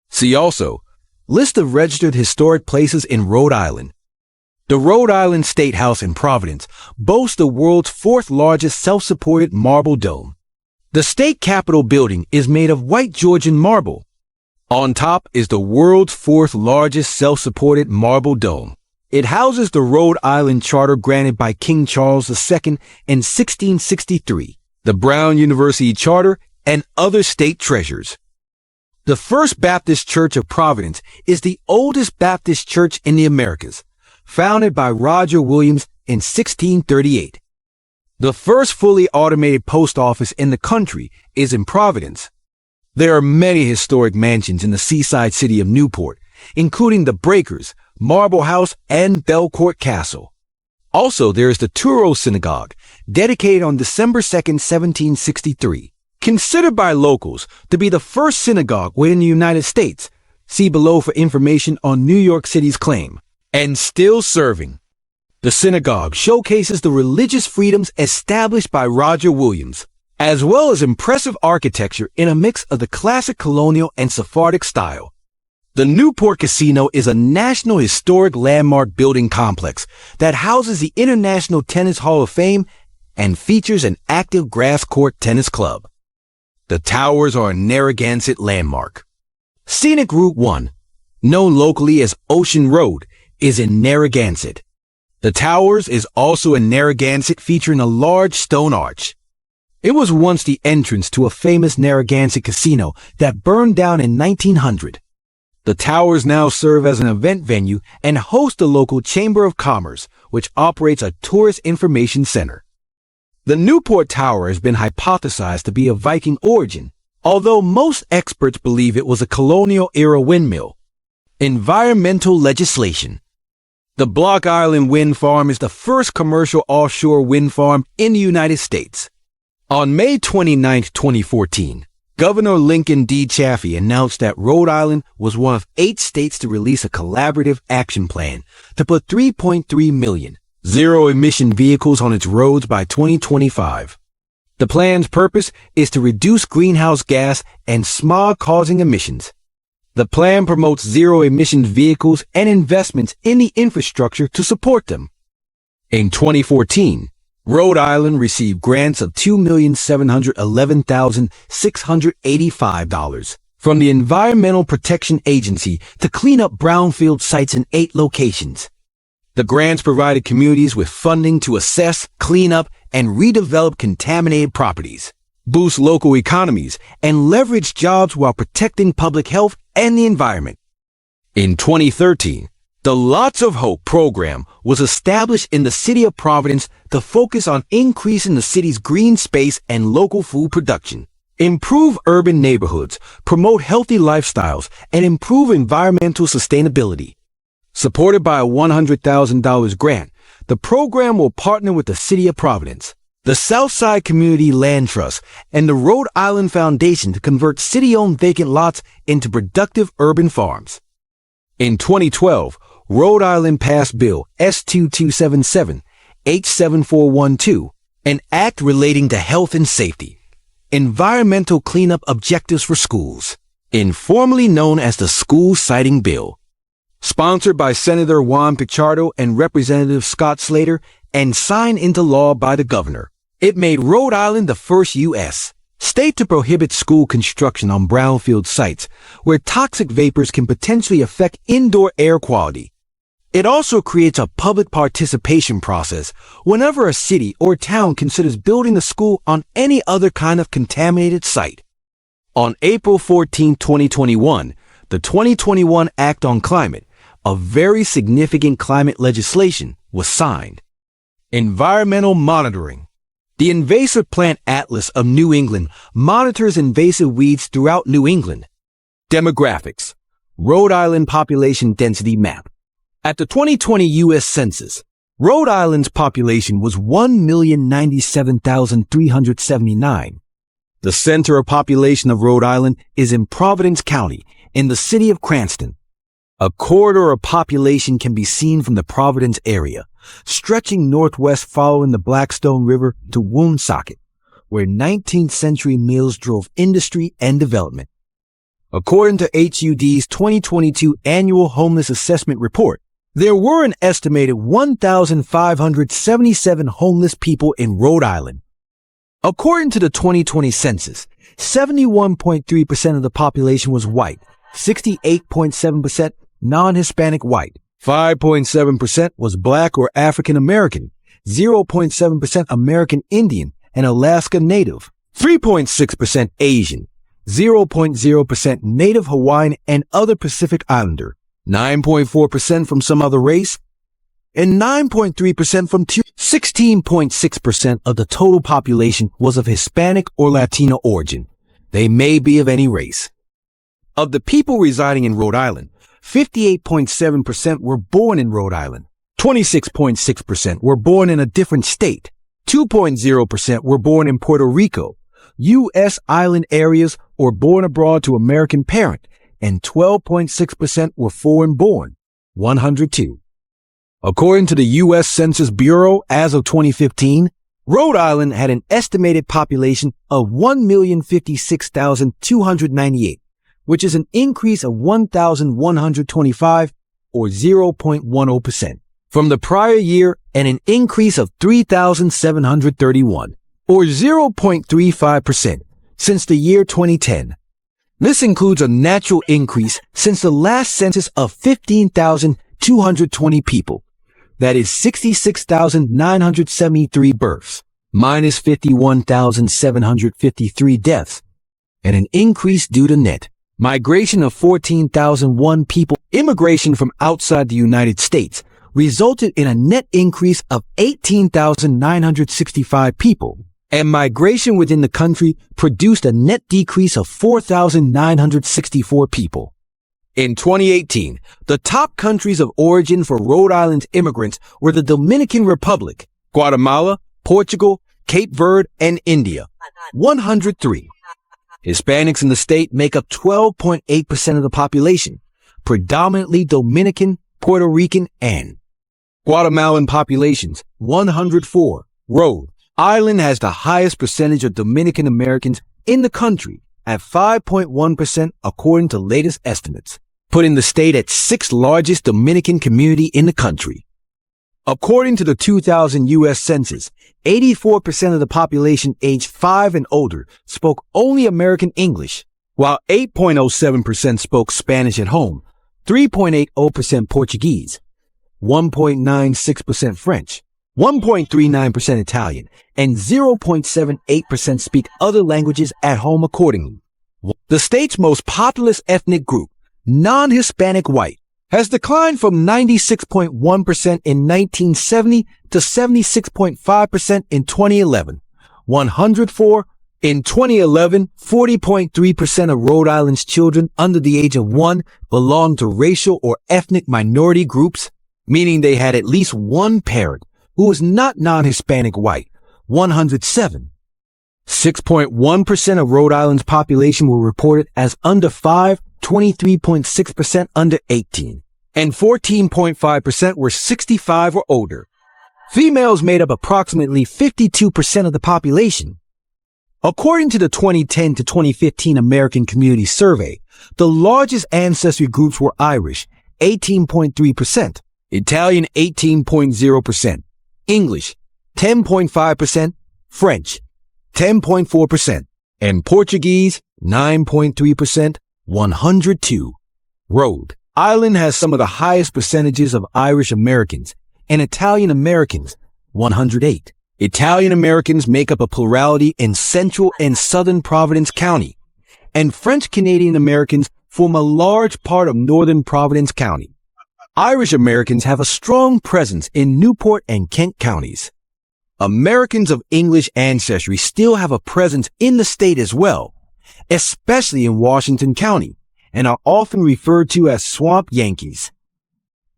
See also, list of registered historic places in Rhode Island. The Rhode Island State House in Providence boasts the world's fourth largest self-supported marble dome. The state capitol building is made of white Georgian marble. On top is the world's fourth largest self-supported marble dome. It houses the Rhode Island Charter granted by King Charles II in 1663, the Brown University Charter, and other state treasures. The First Baptist Church of Providence is the oldest Baptist church in the Americas, founded by Roger Williams in 1638. The first fully automated post office in the country is in Providence. There are many historic mansions in the seaside city of Newport, including the Breakers, Marble House, and Belcourt Castle. Also, there is the Touro Synagogue, dedicated on December 2, 1763. Considered by locals to be the first synagogue within the United States. See below for information on New York City's claim. And still serving. The synagogue showcases the religious freedoms established by Roger Williams, as well as impressive architecture in a mix of the classic colonial and Sephardic style. The Newport Casino is a National Historic Landmark building complex that houses the International Tennis Hall of Fame and features an active grass court tennis club. The towers are a Narragansett landmark. Scenic Route 1, known locally as Ocean Road, is in Narragansett. The towers is also in Narragansett, featuring a large stone arch. It was once the entrance to a famous Narragansett casino that burned down in 1900. The towers now serve as an event venue and host the local Chamber of Commerce, which operates a tourist information center. The Newport Tower has been hypothesized to be of Viking origin, although most experts believe it was a colonial-era windmill. Environmental legislation. The Block Island Wind Farm is the first commercial offshore wind farm in the United States. On May 29, 2014, Governor Lincoln D. Chaffee announced that Rhode Island was one of 8 states to release a collaborative action plan to put 3.3 million zero-emission vehicles on its roads by 2025. The plan's purpose is to reduce greenhouse gas and smog-causing emissions. The plan promotes zero-emission vehicles and investments in the infrastructure to support them. In 2014, Rhode Island received grants of $2,711,685 from the Environmental Protection Agency to clean up brownfield sites in 8 locations. The grants provided communities with funding to assess, clean up, and redevelop contaminated properties, boost local economies, and leverage jobs while protecting public health and the environment. In 2013, the Lots of Hope program was established in the city of Providence to focus on increasing the city's green space and local food production, improve urban neighborhoods, promote healthy lifestyles, and improve environmental sustainability. Supported by a $100,000 grant, the program will partner with the City of Providence, the Southside Community Land Trust, and the Rhode Island Foundation to convert city-owned vacant lots into productive urban farms. In 2012, Rhode Island passed Bill S-2277, H-7412, an act relating to health and safety, environmental cleanup objectives for schools, informally known as the School Siting Bill. Sponsored by Senator Juan Pichardo and Representative Scott Slater and signed into law by the governor. It made Rhode Island the first U.S. state to prohibit school construction on brownfield sites where toxic vapors can potentially affect indoor air quality. It also creates a public participation process whenever a city or town considers building a school on any other kind of contaminated site. On April 14, 2021, the 2021 Act on Climate, a very significant climate legislation, was signed. Environmental monitoring. The Invasive Plant Atlas of New England monitors invasive weeds throughout New England. Demographics. Rhode Island population density map. At the 2020 U.S. Census, Rhode Island's population was 1,097,379. The center of population of Rhode Island is in Providence County, in the city of Cranston. A corridor of population can be seen from the Providence area, stretching northwest following the Blackstone River to Woonsocket, where 19th century mills drove industry and development. According to HUD's 2022 Annual Homeless Assessment Report, there were an estimated 1,577 homeless people in Rhode Island. According to the 2020 census, 71.3% of the population was white, 68.7% non-Hispanic white, 5.7% was Black or African American, 0.7% American Indian and Alaska Native, 3.6% Asian, 0.0% Native Hawaiian and other Pacific Islander, 9.4% from some other race, and 9.3% from 16.6% of the total population was of Hispanic or Latino origin. They may be of any race. Of the people residing in Rhode Island, 58.7% were born in Rhode Island, 26.6% were born in a different state, 2.0% were born in Puerto Rico, U.S. island areas or born abroad to American parent, and 12.6% were foreign born, 102. According to the U.S. Census Bureau, as of 2015, Rhode Island had an estimated population of 1,056,298, which is an increase of 1,125 or 0.10% from the prior year and an increase of 3,731 or 0.35% since the year 2010. This includes a natural increase since the last census of 15,220 people. That is 66,973 births, minus 51,753 deaths, and an increase due to net migration of 14,001 people. Immigration from outside the United States resulted in a net increase of 18,965 people, and migration within the country produced a net decrease of 4,964 people. In 2018, the top countries of origin for Rhode Island's immigrants were the Dominican Republic, Guatemala, Portugal, Cape Verde, and India, 103. Hispanics in the state make up 12.8% of the population, predominantly Dominican, Puerto Rican, and Guatemalan populations, 104. Rhode Island has the highest percentage of Dominican Americans in the country at 5.1% according to latest estimates, putting the state at sixth largest Dominican community in the country. According to the 2000 U.S. Census, 84% of the population aged 5 and older spoke only American English, while 8.07% spoke Spanish at home, 3.80% Portuguese, 1.96% French, 1.39% Italian, and 0.78% speak other languages at home accordingly. The state's most populous ethnic group, non-Hispanic white, has declined from 96.1% in 1970 to 76.5% in 2011. 104 in 2011, 40.3% of Rhode Island's children under the age of 1 belonged to racial or ethnic minority groups, meaning they had at least one parent who was not non-Hispanic white. 107. 6.1% of Rhode Island's population were reported as under 5, 23.6% under 18, and 14.5% were 65 or older. Females made up approximately 52% of the population. According to the 2010 to 2015 American Community Survey, the largest ancestry groups were Irish, 18.3%, Italian, 18.0%, English, 10.5%, French, 10.4%, and Portuguese, 9.3%, 102. Rhode Island has some of the highest percentages of Irish Americans and Italian Americans, 108. Italian Americans make up a plurality in central and southern Providence County, and French Canadian Americans form a large part of northern Providence County. Irish Americans have a strong presence in Newport and Kent counties. Americans of English ancestry still have a presence in the state as well, especially in Washington County, and are often referred to as swamp Yankees.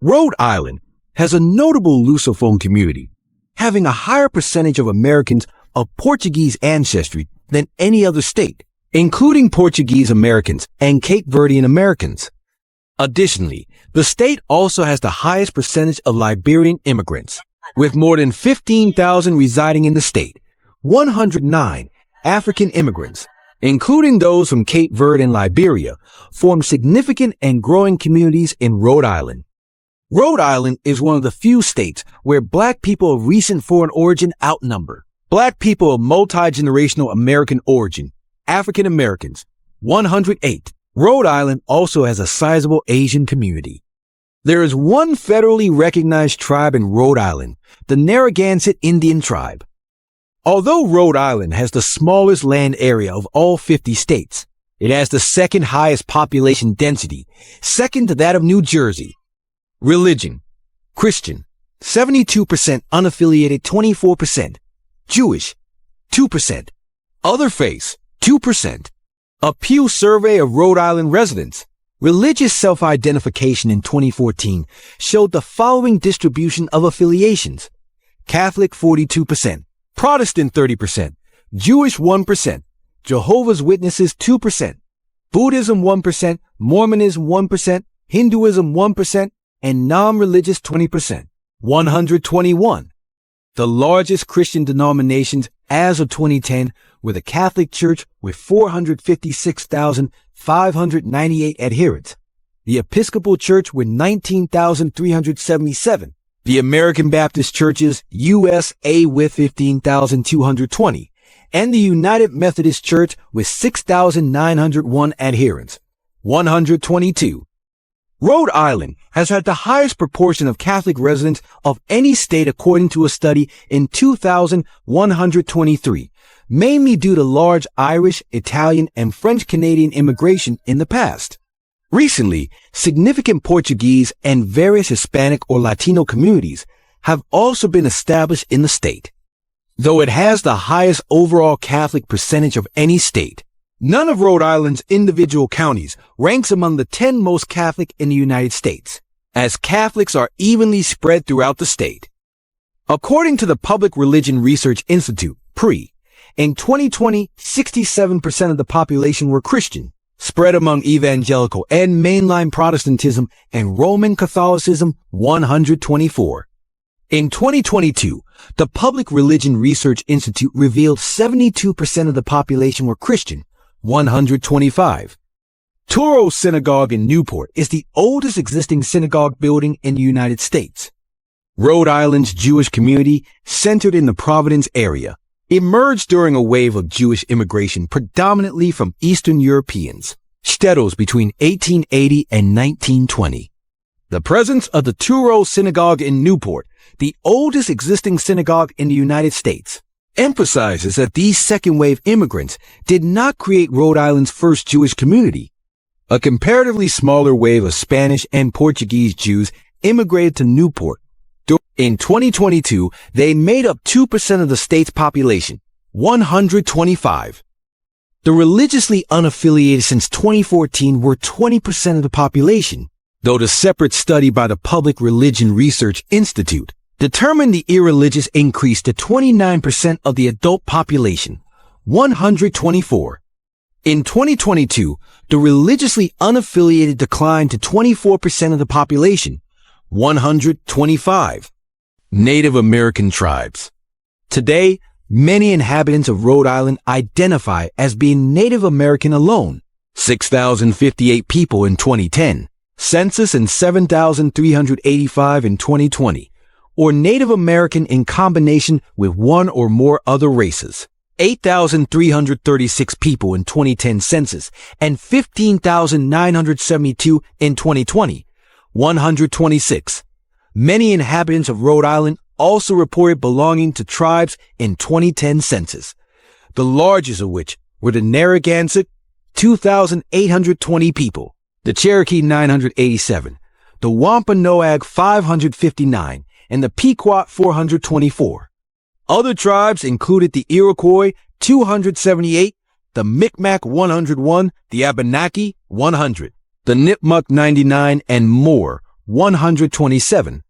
Rhode Island has a notable Lusophone community, having a higher percentage of Americans of Portuguese ancestry than any other state, including Portuguese Americans and Cape Verdean Americans. Additionally, the state also has the highest percentage of Liberian immigrants, with more than 15,000 residing in the state. 109 African immigrants, including those from Cape Verde and Liberia, form significant and growing communities in Rhode Island. Rhode Island is one of the few states where Black people of recent foreign origin outnumber Black people of multi-generational American origin, African Americans, 108. Rhode Island also has a sizable Asian community. There is one federally recognized tribe in Rhode Island, the Narragansett Indian tribe. Although Rhode Island has the smallest land area of all 50 states, it has the second highest population density, second to that of New Jersey. Religion: Christian, 72%, unaffiliated 24%, Jewish, 2%, other faiths, 2%. A Pew survey of Rhode Island residents' religious self-identification in 2014 showed the following distribution of affiliations: Catholic 42%, Protestant 30%, Jewish 1%, Jehovah's Witnesses 2%, Buddhism 1%, Mormonism 1%, Hinduism 1%, and non-religious 20%. 121. The largest Christian denominations as of 2010 were the Catholic Church with 456,598 adherents, the Episcopal Church with 19,377, the American Baptist Churches USA with 15,220, and the United Methodist Church with 6,901 adherents. 122. Rhode Island has had the highest proportion of Catholic residents of any state according to a study in 2,123, mainly due to large Irish, Italian, and French-Canadian immigration in the past. Recently, significant Portuguese and various Hispanic or Latino communities have also been established in the state. Though it has the highest overall Catholic percentage of any state, none of Rhode Island's individual counties ranks among the 10 most Catholic in the United States, as Catholics are evenly spread throughout the state. According to the Public Religion Research Institute, PRE, in 2020, 67% of the population were Christian, spread among evangelical and mainline Protestantism and Roman Catholicism, 124. In 2022, the Public Religion Research Institute revealed 72% of the population were Christian, 125. Touro Synagogue in Newport is the oldest existing synagogue building in the United States. Rhode Island's Jewish community, centered in the Providence area, emerged during a wave of Jewish immigration predominantly from Eastern Europeans, shtetls between 1880 and 1920. The presence of the Touro Synagogue in Newport, the oldest existing synagogue in the United States, emphasizes that these second-wave immigrants did not create Rhode Island's first Jewish community. A comparatively smaller wave of Spanish and Portuguese Jews immigrated to Newport. In 2022, they made up 2% of the state's population, 125. The religiously unaffiliated since 2014 were 20% of the population, though the separate study by the Public Religion Research Institute determined the irreligious increased to 29% of the adult population, 124. In 2022, the religiously unaffiliated declined to 24% of the population, 125. Native American tribes. Today, many inhabitants of Rhode Island identify as being Native American alone, 6,058 people in 2010, census and 7,385 in 2020, or Native American in combination with one or more other races, 8,336 people in 2010 census and 15,972 in 2020, 126. Many inhabitants of Rhode Island also reported belonging to tribes in 2010 census, the largest of which were the Narragansett, 2,820 people, the Cherokee 987, the Wampanoag 559, and the Pequot 424. Other tribes included the Iroquois 278, the Micmac 101, the Abenaki 100, the Nipmuc 99, and more 127.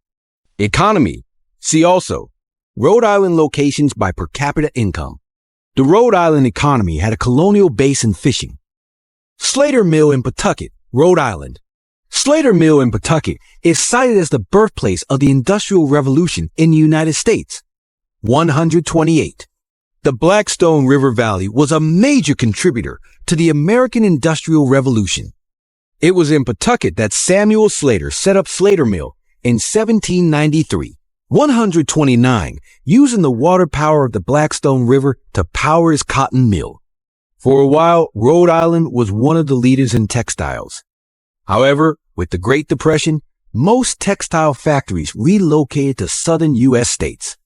Economy. See also, Rhode Island locations by per capita income. The Rhode Island economy had a colonial base in fishing. Slater Mill in Pawtucket, Rhode Island. Slater Mill in Pawtucket is cited as the birthplace of the Industrial Revolution in the United States. 128. The Blackstone River Valley was a major contributor to the American Industrial Revolution. It was in Pawtucket that Samuel Slater set up Slater Mill in 1793. 129, using the water power of the Blackstone River to power his cotton mill. For a while, Rhode Island was one of the leaders in textiles. However, with the Great Depression, most textile factories relocated to southern U.S. states.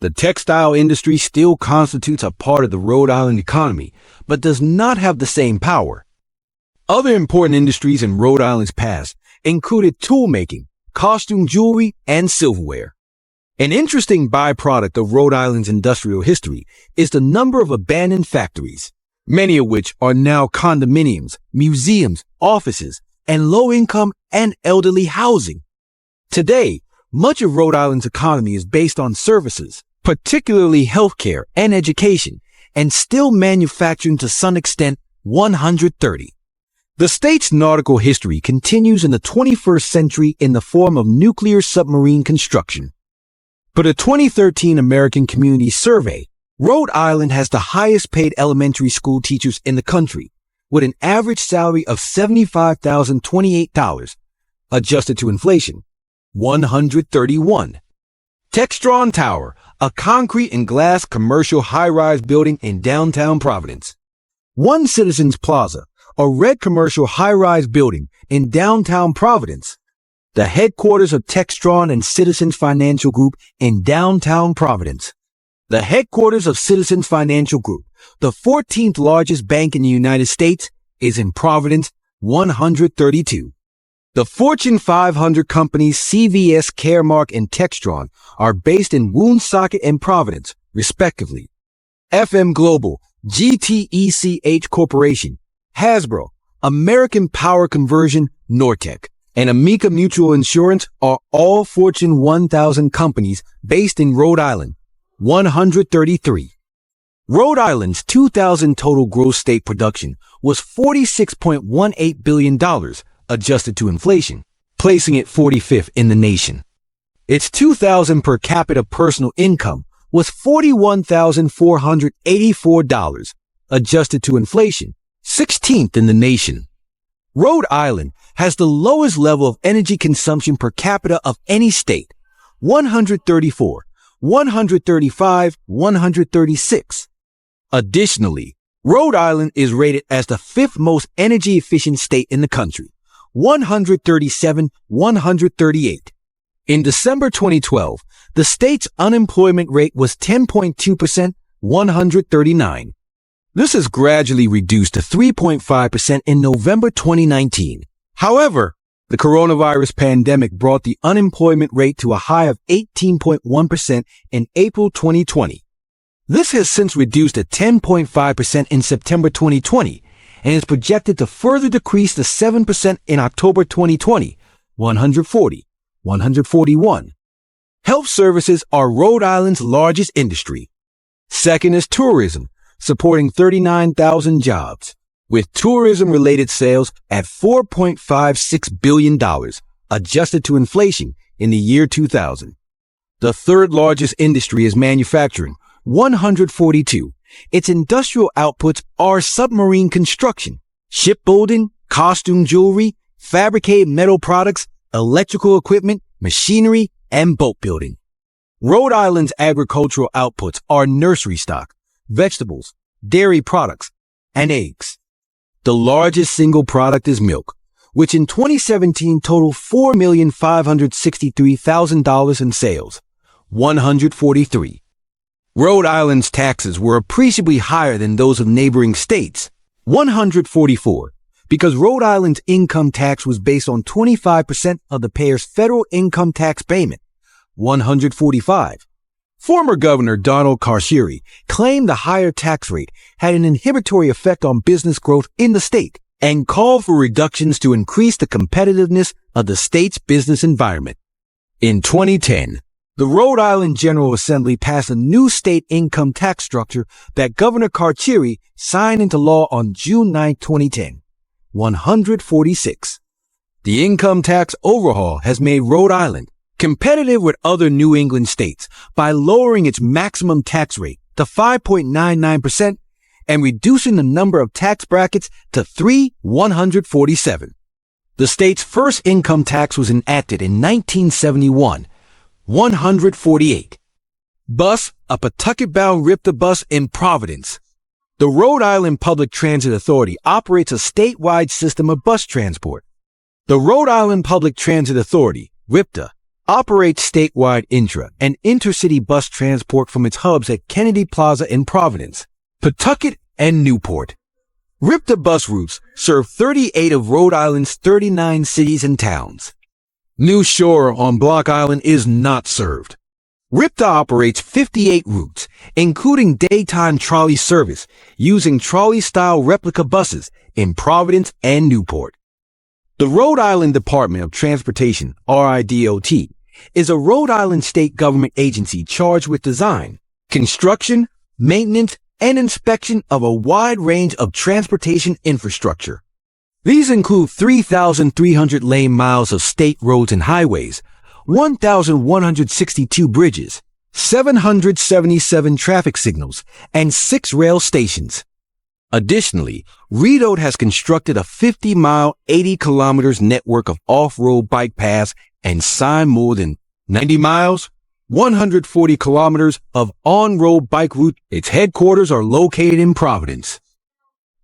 The textile industry still constitutes a part of the Rhode Island economy, but does not have the same power. Other important industries in Rhode Island's past included tool making, costume jewelry, and silverware. An interesting byproduct of Rhode Island's industrial history is the number of abandoned factories, many of which are now condominiums, museums, offices, and low-income and elderly housing. Today, much of Rhode Island's economy is based on services, particularly healthcare and education, and still manufacturing to some extent. 130. The state's nautical history continues in the 21st century in the form of nuclear submarine construction. For the 2013 American Community Survey, Rhode Island has the highest paid elementary school teachers in the country, with an average salary of $75,028, adjusted to inflation. 131. Textron Tower, a concrete and glass commercial high-rise building in downtown Providence. One Citizens Plaza, a red commercial high-rise building in downtown Providence. The headquarters of Textron and Citizens Financial Group in downtown Providence. The headquarters of Citizens Financial Group, the 14th largest bank in the United States, is in Providence. 132. The Fortune 500 companies CVS, Caremark, and Textron are based in Woonsocket and Providence, respectively. FM Global, GTECH Corporation, Hasbro, American Power Conversion, Nortec, and Amica Mutual Insurance are all Fortune 1000 companies based in Rhode Island. 133. Rhode Island's 2000 total gross state production was $46.18 billion, adjusted to inflation, placing it 45th in the nation. Its 2000 per capita personal income was $41,484, adjusted to inflation, 16th in the nation. Rhode Island has the lowest level of energy consumption per capita of any state, 134, 135, 136. Additionally, Rhode Island is rated as the 5th most energy efficient state in the country, 137, 138. In December 2012, the state's unemployment rate was 10.2%, 139. This has gradually reduced to 3.5% in November 2019. However, the coronavirus pandemic brought the unemployment rate to a high of 18.1% in April 2020. This has since reduced to 10.5% in September 2020 and is projected to further decrease to 7% in October 2020, 140, 141. Health services are Rhode Island's largest industry. Second is tourism, supporting 39,000 jobs, with tourism-related sales at $4.56 billion, adjusted to inflation in the year 2000. The third largest industry is manufacturing, 142. Its industrial outputs are submarine construction, shipbuilding, costume jewelry, fabricated metal products, electrical equipment, machinery, and boat building. Rhode Island's agricultural outputs are nursery stock, vegetables, dairy products, and eggs. The largest single product is milk, which in 2017 totaled $4,563,000 in sales, 143. Rhode Island's taxes were appreciably higher than those of neighboring states, 144, because Rhode Island's income tax was based on 25% of the payer's federal income tax payment, 145. Former Governor Donald Carcieri claimed the higher tax rate had an inhibitory effect on business growth in the state and called for reductions to increase the competitiveness of the state's business environment. In 2010, the Rhode Island General Assembly passed a new state income tax structure that Governor Carcieri signed into law on June 9, 2010. 146. The income tax overhaul has made Rhode Island competitive with other New England states by lowering its maximum tax rate to 5.99% and reducing the number of tax brackets to 147. The state's first income tax was enacted in 1971. 148. Bus, a Pawtucket-bound RIPTA bus in Providence. The Rhode Island Public Transit Authority operates a statewide system of bus transport. The Rhode Island Public Transit Authority, RIPTA, operates statewide intra- and intercity bus transport from its hubs at Kennedy Plaza in Providence, Pawtucket, and Newport. RIPTA bus routes serve 38 of Rhode Island's 39 cities and towns. New Shore on Block Island is not served. RIPTA operates 58 routes, including daytime trolley service, using trolley-style replica buses in Providence and Newport. The Rhode Island Department of Transportation, RIDOT, is a Rhode Island state government agency charged with design, construction, maintenance, and inspection of a wide range of transportation infrastructure. These include 3,300 lane miles of state roads and highways, 1,162 bridges, 777 traffic signals, and 6 rail stations. Additionally, RIDOT has constructed a 50-mile, 80 kilometers network of off-road bike paths and signed more than 90 miles, 140 kilometers of on-road bike route. Its headquarters are located in Providence.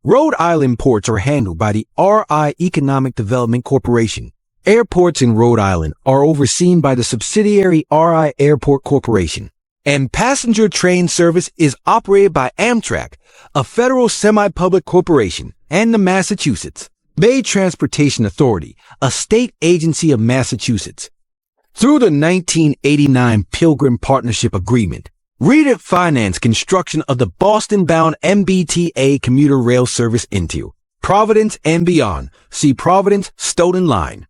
Rhode Island ports are handled by the RI Economic Development Corporation. Airports in Rhode Island are overseen by the subsidiary RI Airport Corporation, and passenger train service is operated by Amtrak, a federal semi-public corporation, and the Massachusetts Bay Transportation Authority, a state agency of Massachusetts. Through the 1989 Pilgrim Partnership Agreement, RIDOT financed construction of the Boston-bound MBTA commuter rail service into Providence and beyond. See Providence-Stoughton Line.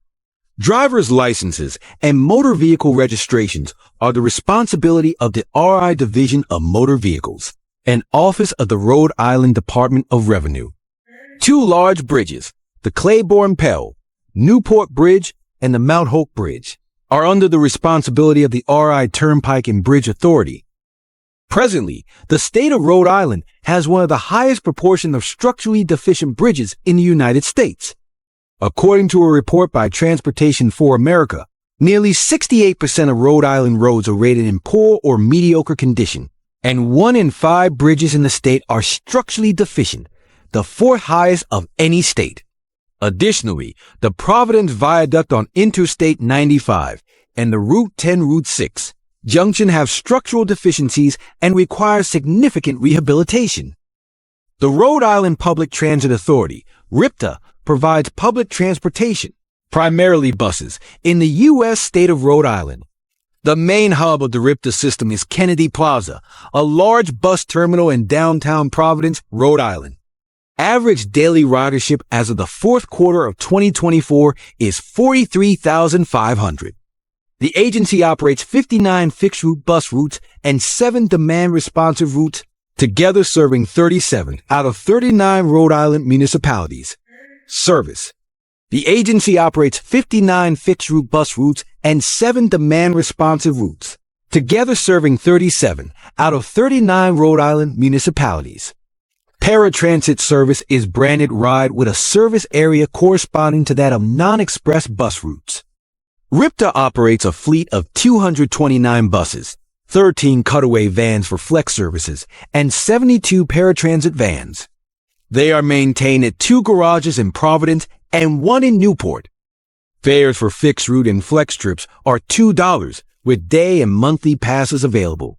Driver's licenses and motor vehicle registrations are the responsibility of the RI Division of Motor Vehicles, an office of the Rhode Island Department of Revenue. 2 large bridges, the Claiborne-Pell, Newport Bridge, and the Mount Hope Bridge, are under the responsibility of the RI Turnpike and Bridge Authority. Presently, the state of Rhode Island has one of the highest proportion of structurally deficient bridges in the United States. According to a report by Transportation for America, nearly 68% of Rhode Island roads are rated in poor or mediocre condition, and 1 in 5 bridges in the state are structurally deficient, the 4th highest of any state. Additionally, the Providence Viaduct on Interstate 95 and the Route 10 Route 6 junction have structural deficiencies and require significant rehabilitation. The Rhode Island Public Transit Authority, RIPTA, provides public transportation, primarily buses, in the U.S. state of Rhode Island. The main hub of the RIPTA system is Kennedy Plaza, a large bus terminal in downtown Providence, Rhode Island. Average daily ridership as of the 4th quarter of 2024 is 43,500. The agency operates 59 fixed-route bus routes and 7 demand-responsive routes, together serving 37 out of 39 Rhode Island municipalities. Service. The agency operates 59 fixed-route bus routes and 7 demand-responsive routes, together serving 37 out of 39 Rhode Island municipalities. Paratransit service is branded ride with a service area corresponding to that of non-express bus routes. RIPTA operates a fleet of 229 buses, 13 cutaway vans for flex services, and 72 paratransit vans. They are maintained at 2 garages in Providence and 1 in Newport. Fares for fixed route and flex trips are $2, with day and monthly passes available.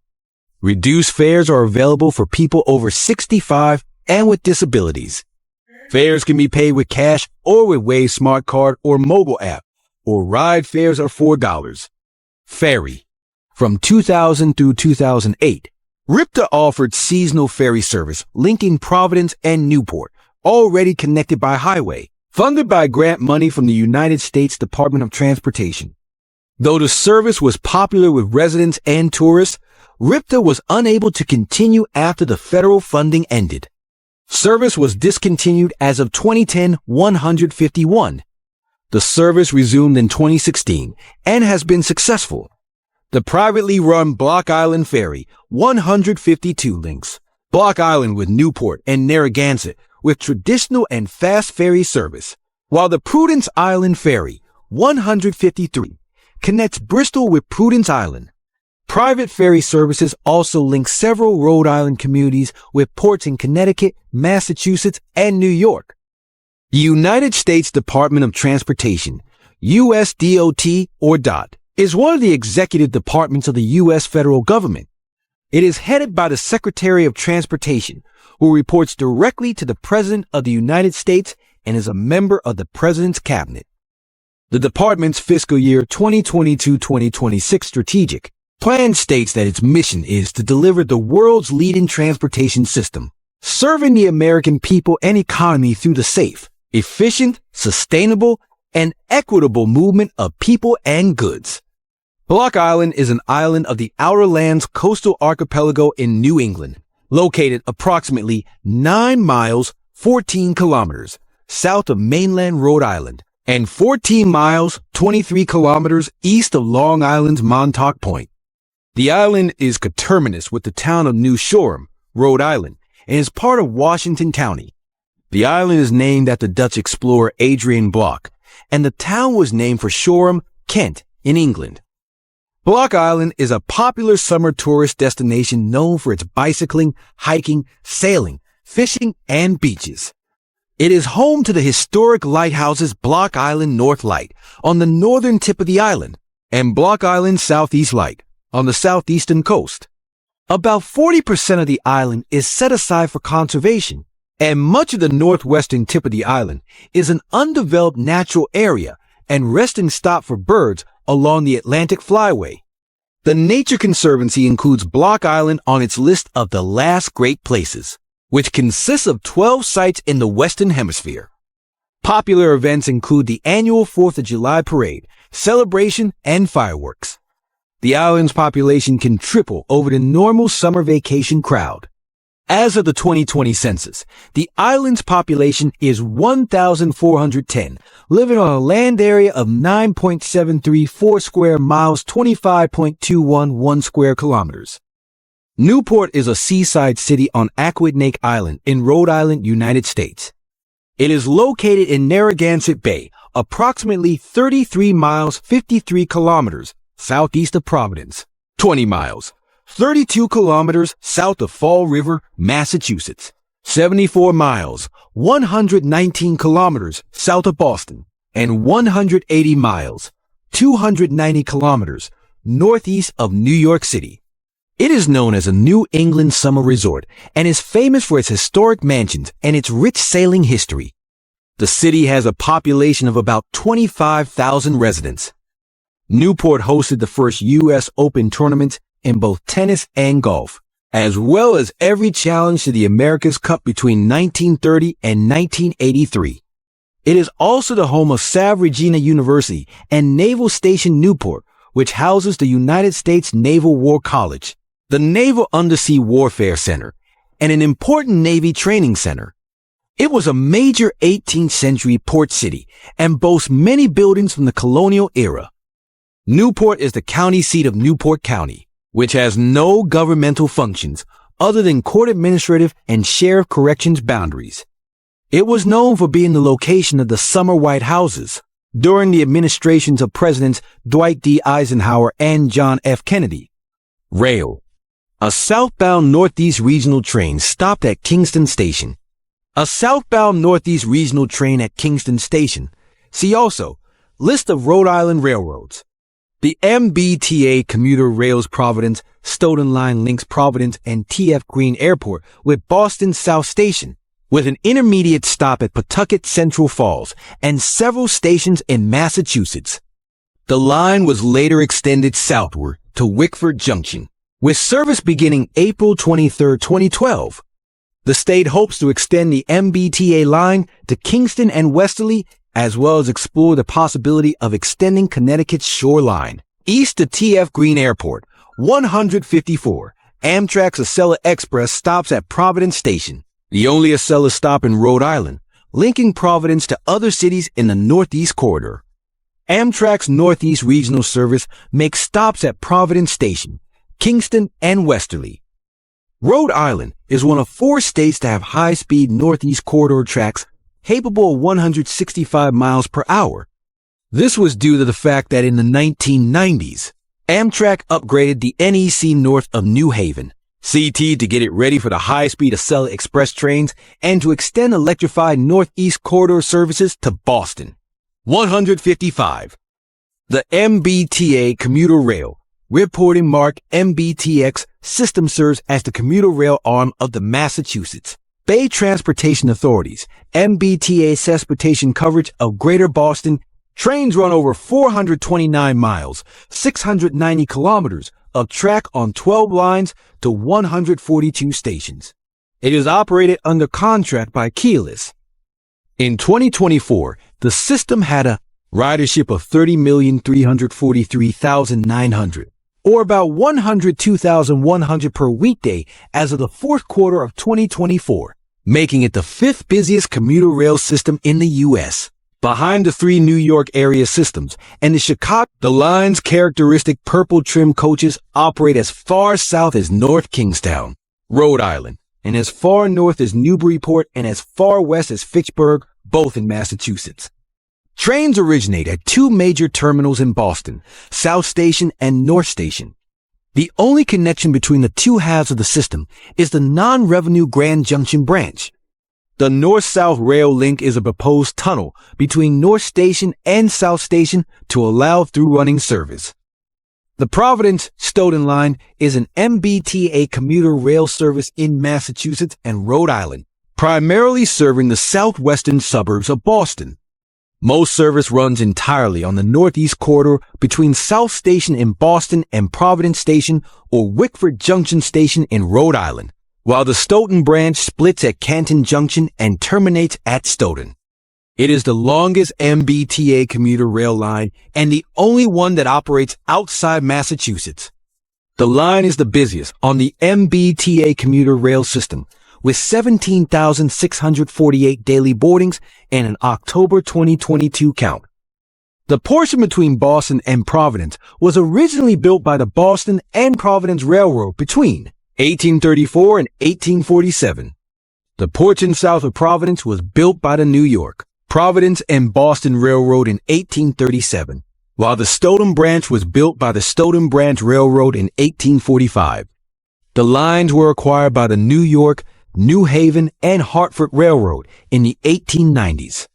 Reduced fares are available for people over 65 and with disabilities. Fares can be paid with cash or with Wave Smart Card or mobile app, or ride fares are $4. Ferry. From 2000 through 2008, RIPTA offered seasonal ferry service linking Providence and Newport, already connected by highway, funded by grant money from the United States Department of Transportation. Though the service was popular with residents and tourists, RIPTA was unable to continue after the federal funding ended. Service was discontinued as of 2010-151. The service resumed in 2016 and has been successful. The privately run Block Island Ferry 152 links Block Island with Newport and Narragansett with traditional and fast ferry service, while the Prudence Island Ferry 153 connects Bristol with Prudence Island. Private ferry services also link several Rhode Island communities with ports in Connecticut, Massachusetts, and New York. The United States Department of Transportation, USDOT or DOT, is one of the executive departments of the U.S. federal government. It is headed by the Secretary of Transportation, who reports directly to the President of the United States and is a member of the President's Cabinet. The department's fiscal year 2022-2026 strategic plan states that its mission is to deliver the world's leading transportation system, serving the American people and economy through the safe, efficient, sustainable, and equitable movement of people and goods. Block Island is an island of the Outer Lands coastal archipelago in New England, located approximately 9 miles, 14 kilometers, south of mainland Rhode Island, and 14 miles, 23 kilometers east of Long Island's Montauk Point. The island is coterminous with the town of New Shoreham, Rhode Island, and is part of Washington County. The island is named after Dutch explorer Adrian Block, and the town was named for Shoreham, Kent, in England. Block Island is a popular summer tourist destination known for its bicycling, hiking, sailing, fishing, and beaches. It is home to the historic lighthouses Block Island North Light on the northern tip of the island and Block Island Southeast Light on the southeastern coast. About 40% of the island is set aside for conservation, and much of the northwestern tip of the island is an undeveloped natural area and resting stop for birds along the Atlantic Flyway. The Nature Conservancy includes Block Island on its list of the last great places, which consists of 12 sites in the Western Hemisphere. Popular events include the annual 4th of July parade, celebration, and fireworks. The island's population can triple over the normal summer vacation crowd. As of the 2020 census, the island's population is 1,410, living on a land area of 9.734 square miles, 25.211 square kilometers. Newport is a seaside city on Aquidneck Island in Rhode Island, United States. It is located in Narragansett Bay, approximately 33 miles, 53 kilometers southeast of Providence, 20 miles, 32 kilometers south of Fall River, Massachusetts, 74 miles, 119 kilometers south of Boston, and 180 miles, 290 kilometers northeast of New York City. It is known as a New England summer resort and is famous for its historic mansions and its rich sailing history. The city has a population of about 25,000 residents. Newport hosted the first U.S. Open tournaments in both tennis and golf, as well as every challenge to the America's Cup between 1930 and 1983. It is also the home of Salve Regina University and Naval Station Newport, which houses the United States Naval War College, the Naval Undersea Warfare Center, and an important Navy training center. It was a major 18th century port city and boasts many buildings from the colonial era. Newport is the county seat of Newport County, which has no governmental functions other than court administrative and sheriff corrections boundaries. It was known for being the location of the summer White Houses during the administrations of Presidents Dwight D. Eisenhower and John F. Kennedy. Rail. A southbound Northeast Regional train stopped at Kingston Station. A southbound Northeast Regional train at Kingston Station. See also, List of Rhode Island railroads. The MBTA commuter rails Providence, Stoughton Line links Providence and T.F. Green Airport with Boston South Station, with an intermediate stop at Pawtucket Central Falls and several stations in Massachusetts. The line was later extended southward to Wickford Junction, with service beginning April 23, 2012. The state hopes to extend the MBTA line to Kingston and Westerly, as well as explore the possibility of extending Connecticut's shoreline. East to T.F. Green Airport, 154. Amtrak's Acela Express stops at Providence Station, the only Acela stop in Rhode Island, linking Providence to other cities in the Northeast Corridor. Amtrak's Northeast Regional Service makes stops at Providence Station, Kingston, and Westerly. Rhode Island is one of 4 states to have high-speed Northeast Corridor tracks capable of 165 miles per hour. This was due to the fact that in the 1990s, Amtrak upgraded the NEC north of New Haven, CT, to get it ready for the high-speed Acela Express trains and to extend electrified Northeast Corridor services to Boston. 155. The MBTA commuter rail, reporting mark MBTX, system serves as the commuter rail arm of the Massachusetts Bay Transportation Authority's MBTA transportation coverage of Greater Boston. Trains run over 429 miles, 690 kilometers of track on 12 lines to 142 stations. It is operated under contract by Keyless. In 2024, the system had a ridership of 30,343,900, or about 102,100 per weekday as of the fourth quarter of 2024, making it the 5th busiest commuter rail system in the U.S., behind the 3 New York area systems and the Chicago. The line's characteristic purple trim coaches operate as far south as North Kingstown, Rhode Island, and as far north as Newburyport and as far west as Fitchburg, both in Massachusetts. Trains originate at 2 major terminals in Boston, South Station and North Station. The only connection between the 2 halves of the system is the non-revenue Grand Junction branch. The North-South Rail Link is a proposed tunnel between North Station and South Station to allow through-running service. The Providence-Stoughton line is an MBTA commuter rail service in Massachusetts and Rhode Island, primarily serving the southwestern suburbs of Boston. Most service runs entirely on the Northeast Corridor between South Station in Boston and Providence Station or Wickford Junction Station in Rhode Island, while the Stoughton branch splits at Canton Junction and terminates at Stoughton. It is the longest MBTA commuter rail line and the only one that operates outside Massachusetts. The line is the busiest on the MBTA commuter rail system, with 17,648 daily boardings and an October 2022 count. The portion between Boston and Providence was originally built by the Boston and Providence Railroad between 1834 and 1847. The portion south of Providence was built by the New York, Providence and Boston Railroad in 1837, while the Stoughton branch was built by the Stoughton Branch Railroad in 1845. The lines were acquired by the New York, New Haven, and Hartford Railroad in the 1890s.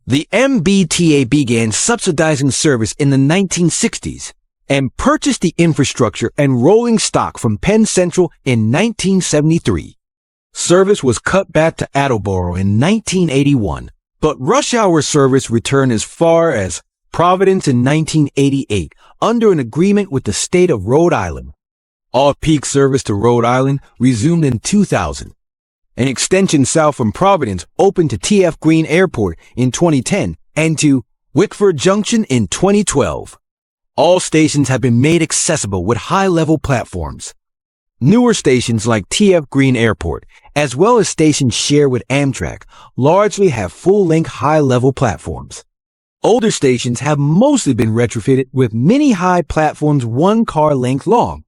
The MBTA began subsidizing service in the 1960s and purchased the infrastructure and rolling stock from Penn Central in 1973. Service was cut back to Attleboro in 1981, but rush hour service returned as far as Providence in 1988 under an agreement with the state of Rhode Island. Off-peak service to Rhode Island resumed in 2000. An extension south from Providence opened to T.F. Green Airport in 2010 and to Wickford Junction in 2012. All stations have been made accessible with high-level platforms. Newer stations like T.F. Green Airport, as well as stations shared with Amtrak, largely have full-length high-level platforms. Older stations have mostly been retrofitted with mini-high platforms 1 car length long.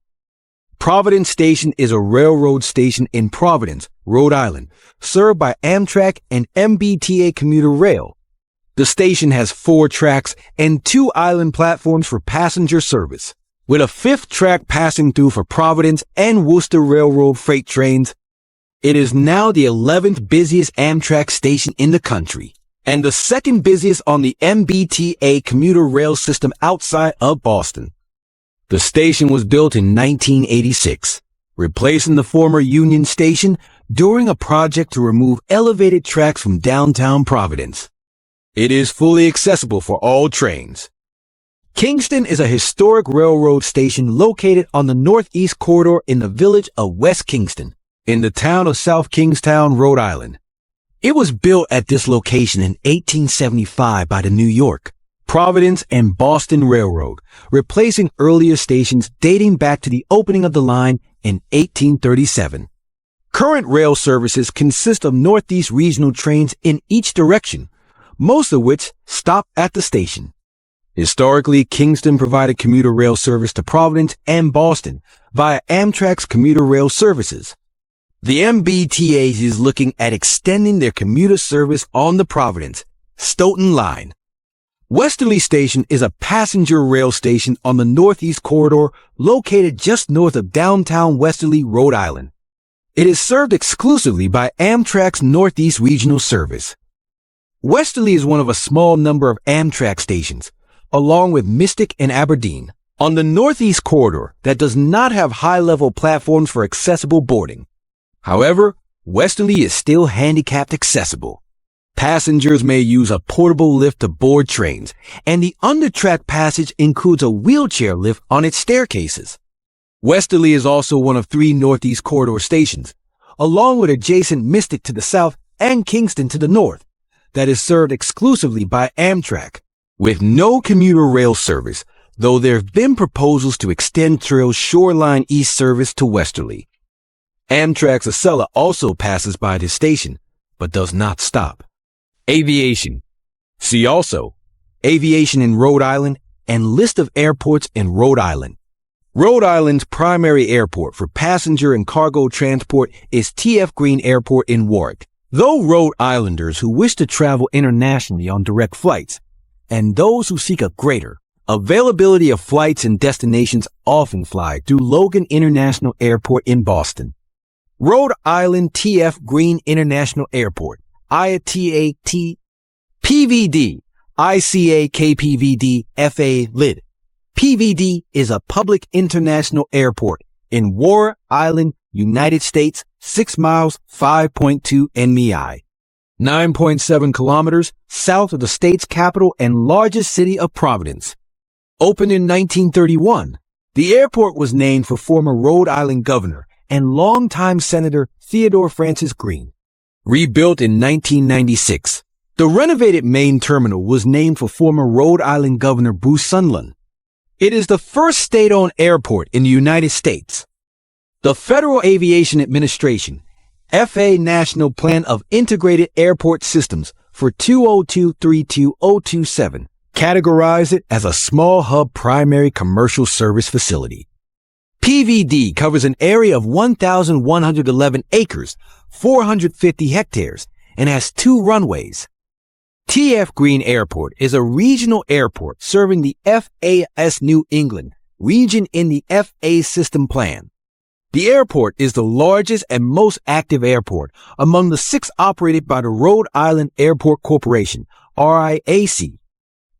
Providence Station is a railroad station in Providence, Rhode Island, served by Amtrak and MBTA commuter rail. The station has 4 tracks and 2 island platforms for passenger service, with a 5th track passing through for Providence and Worcester Railroad freight trains. It is now the 11th busiest Amtrak station in the country, and the 2nd busiest on the MBTA commuter rail system outside of Boston. The station was built in 1986, replacing the former Union Station during a project to remove elevated tracks from downtown Providence. It is fully accessible for all trains. Kingston is a historic railroad station located on the Northeast Corridor in the village of West Kingston, in the town of South Kingstown, Rhode Island. It was built at this location in 1875 by the New York, Providence and Boston Railroad, replacing earlier stations dating back to the opening of the line in 1837. Current rail services consist of Northeast regional trains in each direction, most of which stop at the station. Historically, Kingston provided commuter rail service to Providence and Boston via Amtrak's commuter rail services. The MBTA is looking at extending their commuter service on the Providence Stoughton line. Westerly Station is a passenger rail station on the Northeast Corridor located just north of downtown Westerly, Rhode Island. It is served exclusively by Amtrak's Northeast Regional Service. Westerly is one of a small number of Amtrak stations, along with Mystic and Aberdeen, on the Northeast Corridor that does not have high-level platforms for accessible boarding. However, Westerly is still handicapped accessible. Passengers may use a portable lift to board trains, and the under-track passage includes a wheelchair lift on its staircases. Westerly is also one of 3 Northeast Corridor stations, along with adjacent Mystic to the south and Kingston to the north, that is served exclusively by Amtrak, with no commuter rail service, though there have been proposals to extend Trail's Shoreline East service to Westerly. Amtrak's Acela also passes by this station, but does not stop. Aviation. See also, aviation in Rhode Island and list of airports in Rhode Island. Rhode Island's primary airport for passenger and cargo transport is T.F. Green Airport in Warwick. Though Rhode Islanders who wish to travel internationally on direct flights, and those who seek a greater availability of flights and destinations often fly through Logan International Airport in Boston. Rhode Island T.F. Green International Airport, IATA PVD, ICA-KPVD FA LID. PVD is a public international airport in Rhode Island, United States, 6 miles, 5.2 NMI, 9.7 kilometers south of the state's capital and largest city of Providence. Opened in 1931, the airport was named for former Rhode Island governor and longtime Senator Theodore Francis Green. Rebuilt in 1996, the renovated main terminal was named for former Rhode Island Governor Bruce Sunland. It is the first state-owned airport in the United States. The Federal Aviation Administration, FAA National Plan of Integrated Airport Systems for 2023-2027, categorized it as a small hub primary commercial service facility. PVD covers an area of 1,111 acres, 450 hectares, and has 2 runways. T.F. Green Airport is a regional airport serving the FAS New England region in the FAA system plan. The airport is the largest and most active airport among the 6 operated by the Rhode Island Airport Corporation, RIAC.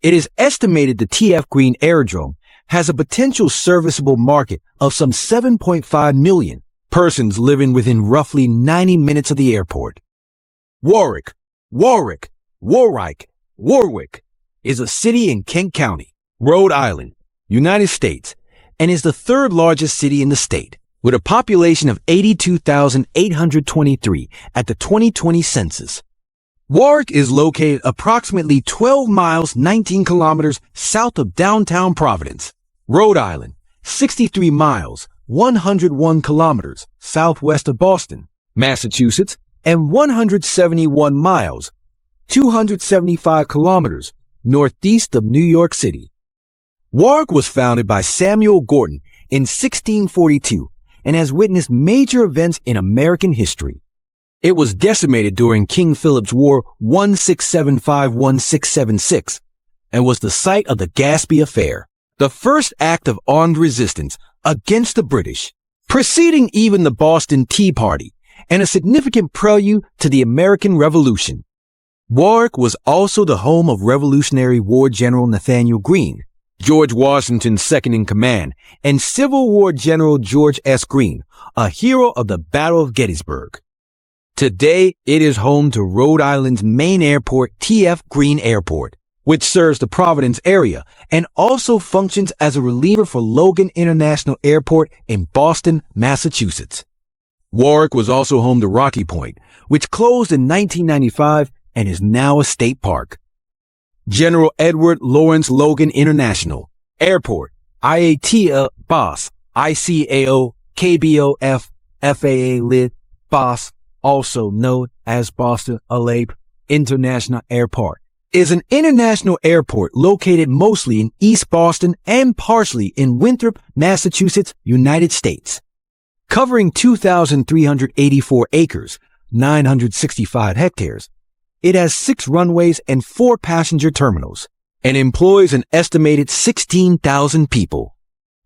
It is estimated the T.F. Green Aerodrome has a potential serviceable market of some 7.5 million persons living within roughly 90 minutes of the airport. Warwick is a city in Kent County, Rhode Island, United States, and is the 3rd largest city in the state, with a population of 82,823 at the 2020 census. Warwick is located approximately 12 miles 19 kilometers south of downtown Providence, Rhode Island, 63 miles 101 kilometers southwest of Boston, Massachusetts, and 171 miles 275 kilometers northeast of New York City. Warwick was founded by Samuel Gordon in 1642 and has witnessed major events in American history. It was decimated during King Philip's War 1675-1676 and was the site of the Gaspee Affair, the first act of armed resistance against the British, preceding even the Boston Tea Party and a significant prelude to the American Revolution. Warwick was also the home of Revolutionary War General Nathanael Greene, George Washington's second-in-command, and Civil War General George S. Greene, a hero of the Battle of Gettysburg. Today, it is home to Rhode Island's main airport, T.F. Green Airport, which serves the Providence area and also functions as a reliever for Logan International Airport in Boston, Massachusetts. Warwick was also home to Rocky Point, which closed in 1995 and is now a state park. General Edward Lawrence Logan International Airport, IATA BOS, ICAO, KBOF, FAA LID, BOS, also known as Boston Alape International Airport, is an international airport located mostly in East Boston and partially in Winthrop, Massachusetts, United States. Covering 2,384 acres, 965 hectares, it has 6 runways and 4 passenger terminals and employs an estimated 16,000 people.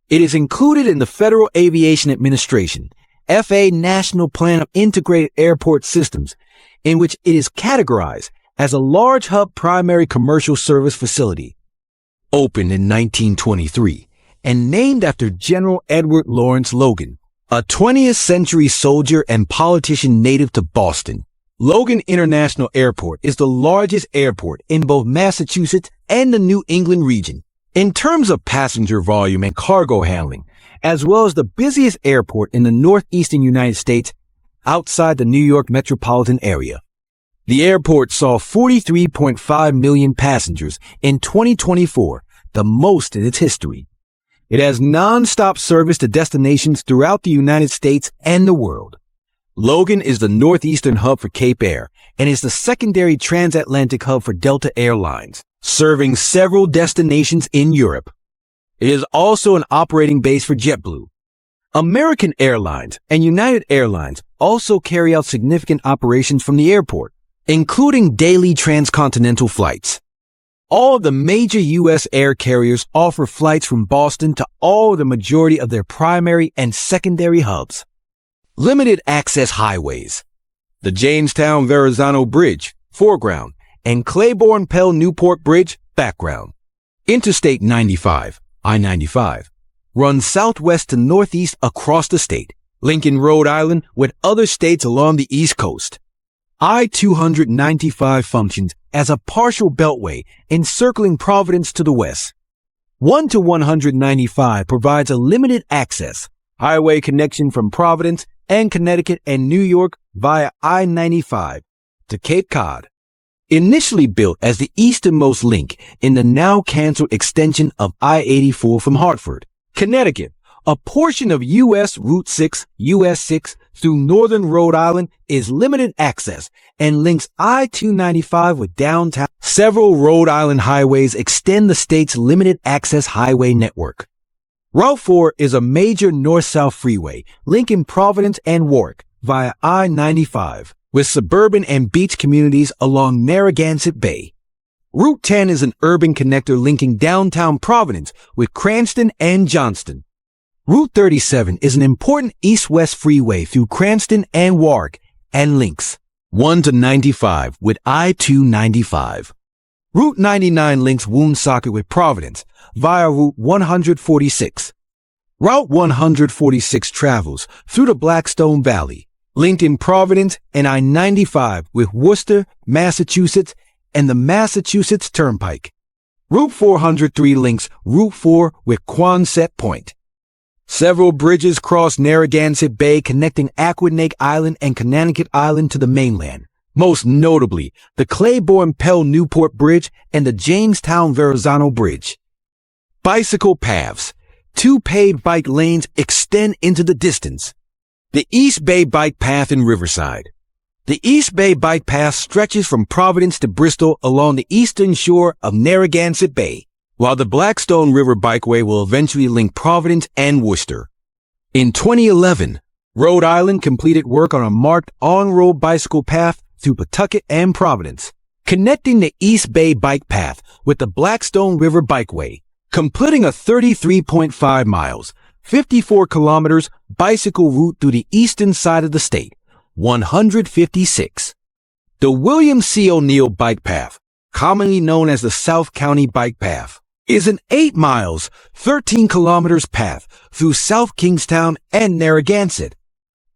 It is included in the Federal Aviation Administration, FAA National Plan of Integrated Airport Systems, in which it is categorized as a large hub primary commercial service facility. Opened in 1923 and named after General Edward Lawrence Logan, a 20th century soldier and politician native to Boston. Logan International Airport is the largest airport in both Massachusetts and the New England region in terms of passenger volume and cargo handling, as well as the busiest airport in the Northeastern United States outside the New York metropolitan area. The airport saw 43.5 million passengers in 2024, the most in its history. It has non-stop service to destinations throughout the United States and the world. Logan is the northeastern hub for Cape Air and is the secondary transatlantic hub for Delta Airlines, serving several destinations in Europe. It is also an operating base for JetBlue. American Airlines and United Airlines also carry out significant operations from the airport, including daily transcontinental flights. All of the major U.S. air carriers offer flights from Boston to all or the majority of their primary and secondary hubs. Limited access highways. The Jamestown-Verrazano Bridge, foreground, and Claiborne-Pell-Newport Bridge, background. Interstate 95, I-95, runs southwest to northeast across the state, linking Rhode Island with other states along the East Coast. I-295 functions as a partial beltway encircling Providence to the west. 1 to 195 provides a limited access highway connection from Providence and Connecticut and New York via I-95 to Cape Cod. Initially built as the easternmost link in the now canceled extension of I-84 from Hartford, Connecticut, a portion of U.S. Route 6, US 6 through northern Rhode Island is limited access and links I-295 with downtown. Several Rhode Island highways extend the state's limited access highway network. Route 4 is a major north-south freeway linking Providence and Warwick via I-95 with suburban and beach communities along Narragansett Bay. Route 10 is an urban connector linking downtown Providence with Cranston and Johnston. Route 37 is an important east-west freeway through Cranston and Warwick and links 1 to 95 with I-295. Route 99 links Woonsocket with Providence via Route 146. Route 146 travels through the Blackstone Valley, linked in Providence and I-95 with Worcester, Massachusetts, and the Massachusetts Turnpike. Route 403 links Route 4 with Quonset Point. Several bridges cross Narragansett Bay connecting Aquidneck Island and Connecticut Island to the mainland, most notably the Claiborne-Pell-Newport Bridge and the Jamestown-Verrazano Bridge. Bicycle paths. 2 paved bike lanes extend into the distance. The East Bay Bike Path in Riverside. The East Bay Bike Path stretches from Providence to Bristol along the eastern shore of Narragansett Bay, while the Blackstone River Bikeway will eventually link Providence and Worcester. In 2011, Rhode Island completed work on a marked on-road bicycle path through Pawtucket and Providence, connecting the East Bay Bike Path with the Blackstone River Bikeway, completing a 33.5 miles, 54 kilometers bicycle route through the eastern side of the state, 156. The William C. O'Neill Bike Path, commonly known as the South County Bike Path, is an 8 miles, 13 kilometers path through South Kingstown and Narragansett.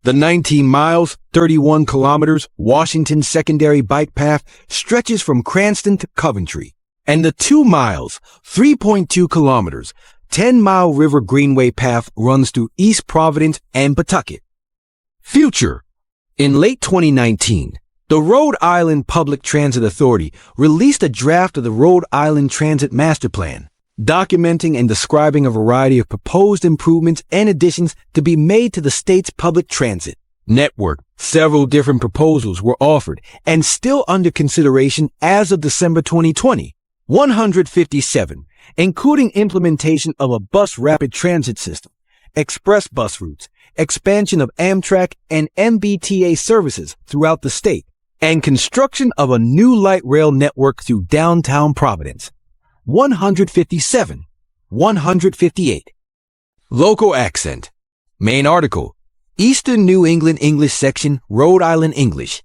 The 19 miles, 31 kilometers Washington Secondary Bike Path stretches from Cranston to Coventry, and the 2 miles, 3.2 kilometers, 10-mile River Greenway Path runs through East Providence and Pawtucket. Future. In late 2019, The Rhode Island Public Transit Authority released a draft of the Rhode Island Transit Master Plan, documenting and describing a variety of proposed improvements and additions to be made to the state's public transit network. Several different proposals were offered and still under consideration as of December 2020. 157, including implementation of a bus rapid transit system, express bus routes, expansion of Amtrak and MBTA services throughout the state, and construction of a new light rail network through downtown Providence. 157. 158. Local accent. Main article. Eastern New England English section, Rhode Island English.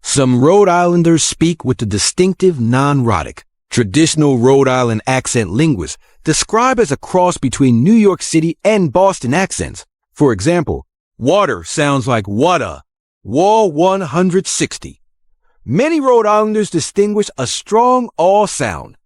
Some Rhode Islanders speak with the distinctive non-rhotic, traditional Rhode Island accent linguists describe as a cross between New York City and Boston accents. For example, water sounds like wada. Wall 160. Many Rhode Islanders distinguish a strong aw sound.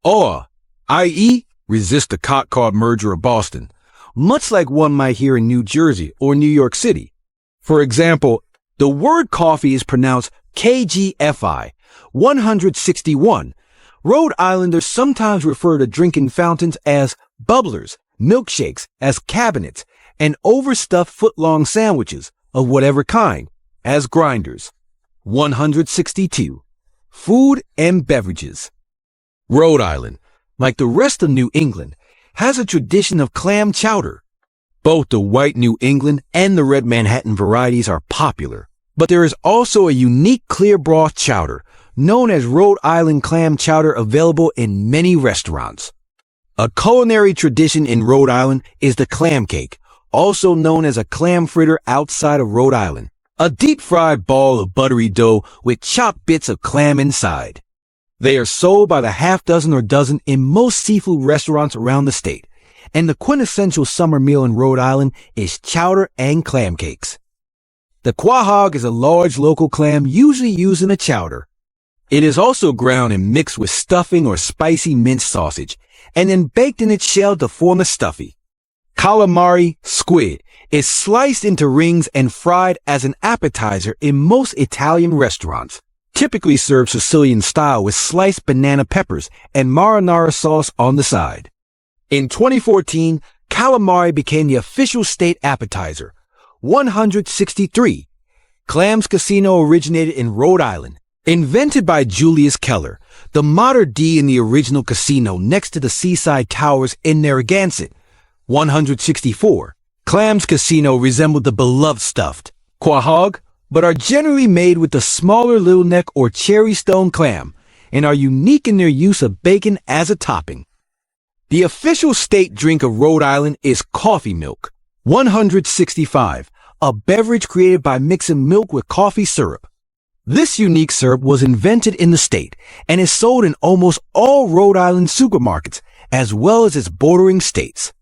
Aw, i.e., resist the cot-card merger of Boston, much like one might hear in New Jersey or New York City. For example, the word coffee is pronounced KGFI. 161. Rhode Islanders sometimes refer to drinking fountains as bubblers, milkshakes as cabinets, and overstuffed foot-long sandwiches of whatever kind as grinders. 162. Food and beverages. Rhode Island, like the rest of New England, has a tradition of clam chowder. Both the white New England and the red Manhattan varieties are popular, but there is also a unique clear broth chowder known as Rhode Island clam chowder available in many restaurants. A culinary tradition in Rhode Island is the clam cake, also known as a clam fritter outside of Rhode Island, a deep-fried ball of buttery dough with chopped bits of clam inside. They are sold by the half dozen or dozen in most seafood restaurants around the state, and the quintessential summer meal in Rhode Island is chowder and clam cakes. The quahog is a large local clam usually used in a chowder. It is also ground and mixed with stuffing or spicy minced sausage, and then baked in its shell to form a stuffy. Calamari, squid, is sliced into rings and fried as an appetizer in most Italian restaurants, typically served Sicilian style with sliced banana peppers and marinara sauce on the side. In 2014, calamari became the official state appetizer. 163. Clams Casino originated in Rhode Island. Invented by Julius Keller, the modern D in the original casino next to the seaside towers in Narragansett. 164. Clams Casino resembled the beloved stuffed quahog, but are generally made with the smaller little neck or cherry stone clam, and are unique in their use of bacon as a topping. The official state drink of Rhode Island is coffee milk. 165. A beverage created by mixing milk with coffee syrup. This unique syrup was invented in the state and is sold in almost all Rhode Island supermarkets, as well as its bordering states.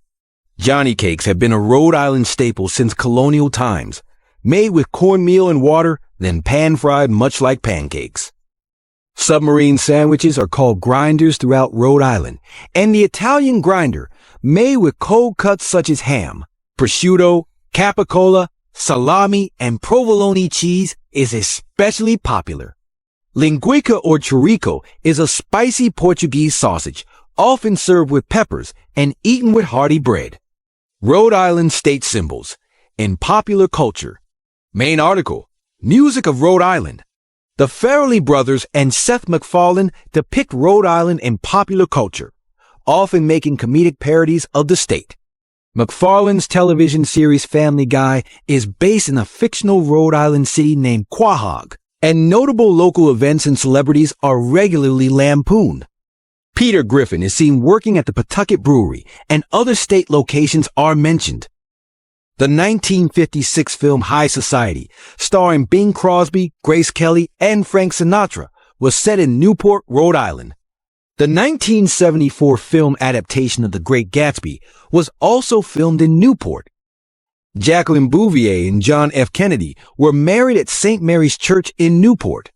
Johnny cakes have been a Rhode Island staple since colonial times, made with cornmeal and water, then pan-fried much like pancakes. Submarine sandwiches are called grinders throughout Rhode Island, and the Italian grinder, made with cold cuts such as ham, prosciutto, capicola, salami, and provolone cheese, is especially popular. Linguiça or chorico is a spicy Portuguese sausage, often served with peppers and eaten with hearty bread. Rhode Island state symbols. In popular culture. Main article. Music of Rhode Island. The Farrelly brothers and Seth MacFarlane depict Rhode Island in popular culture, often making comedic parodies of the state. MacFarlane's television series Family Guy is based in a fictional Rhode Island city named Quahog, and notable local events and celebrities are regularly lampooned. Peter Griffin is seen working at the Pawtucket Brewery, and other state locations are mentioned. The 1956 film High Society, starring Bing Crosby, Grace Kelly, and Frank Sinatra, was set in Newport, Rhode Island. The 1974 film adaptation of The Great Gatsby was also filmed in Newport. Jacqueline Bouvier and John F. Kennedy were married at St. Mary's Church in Newport.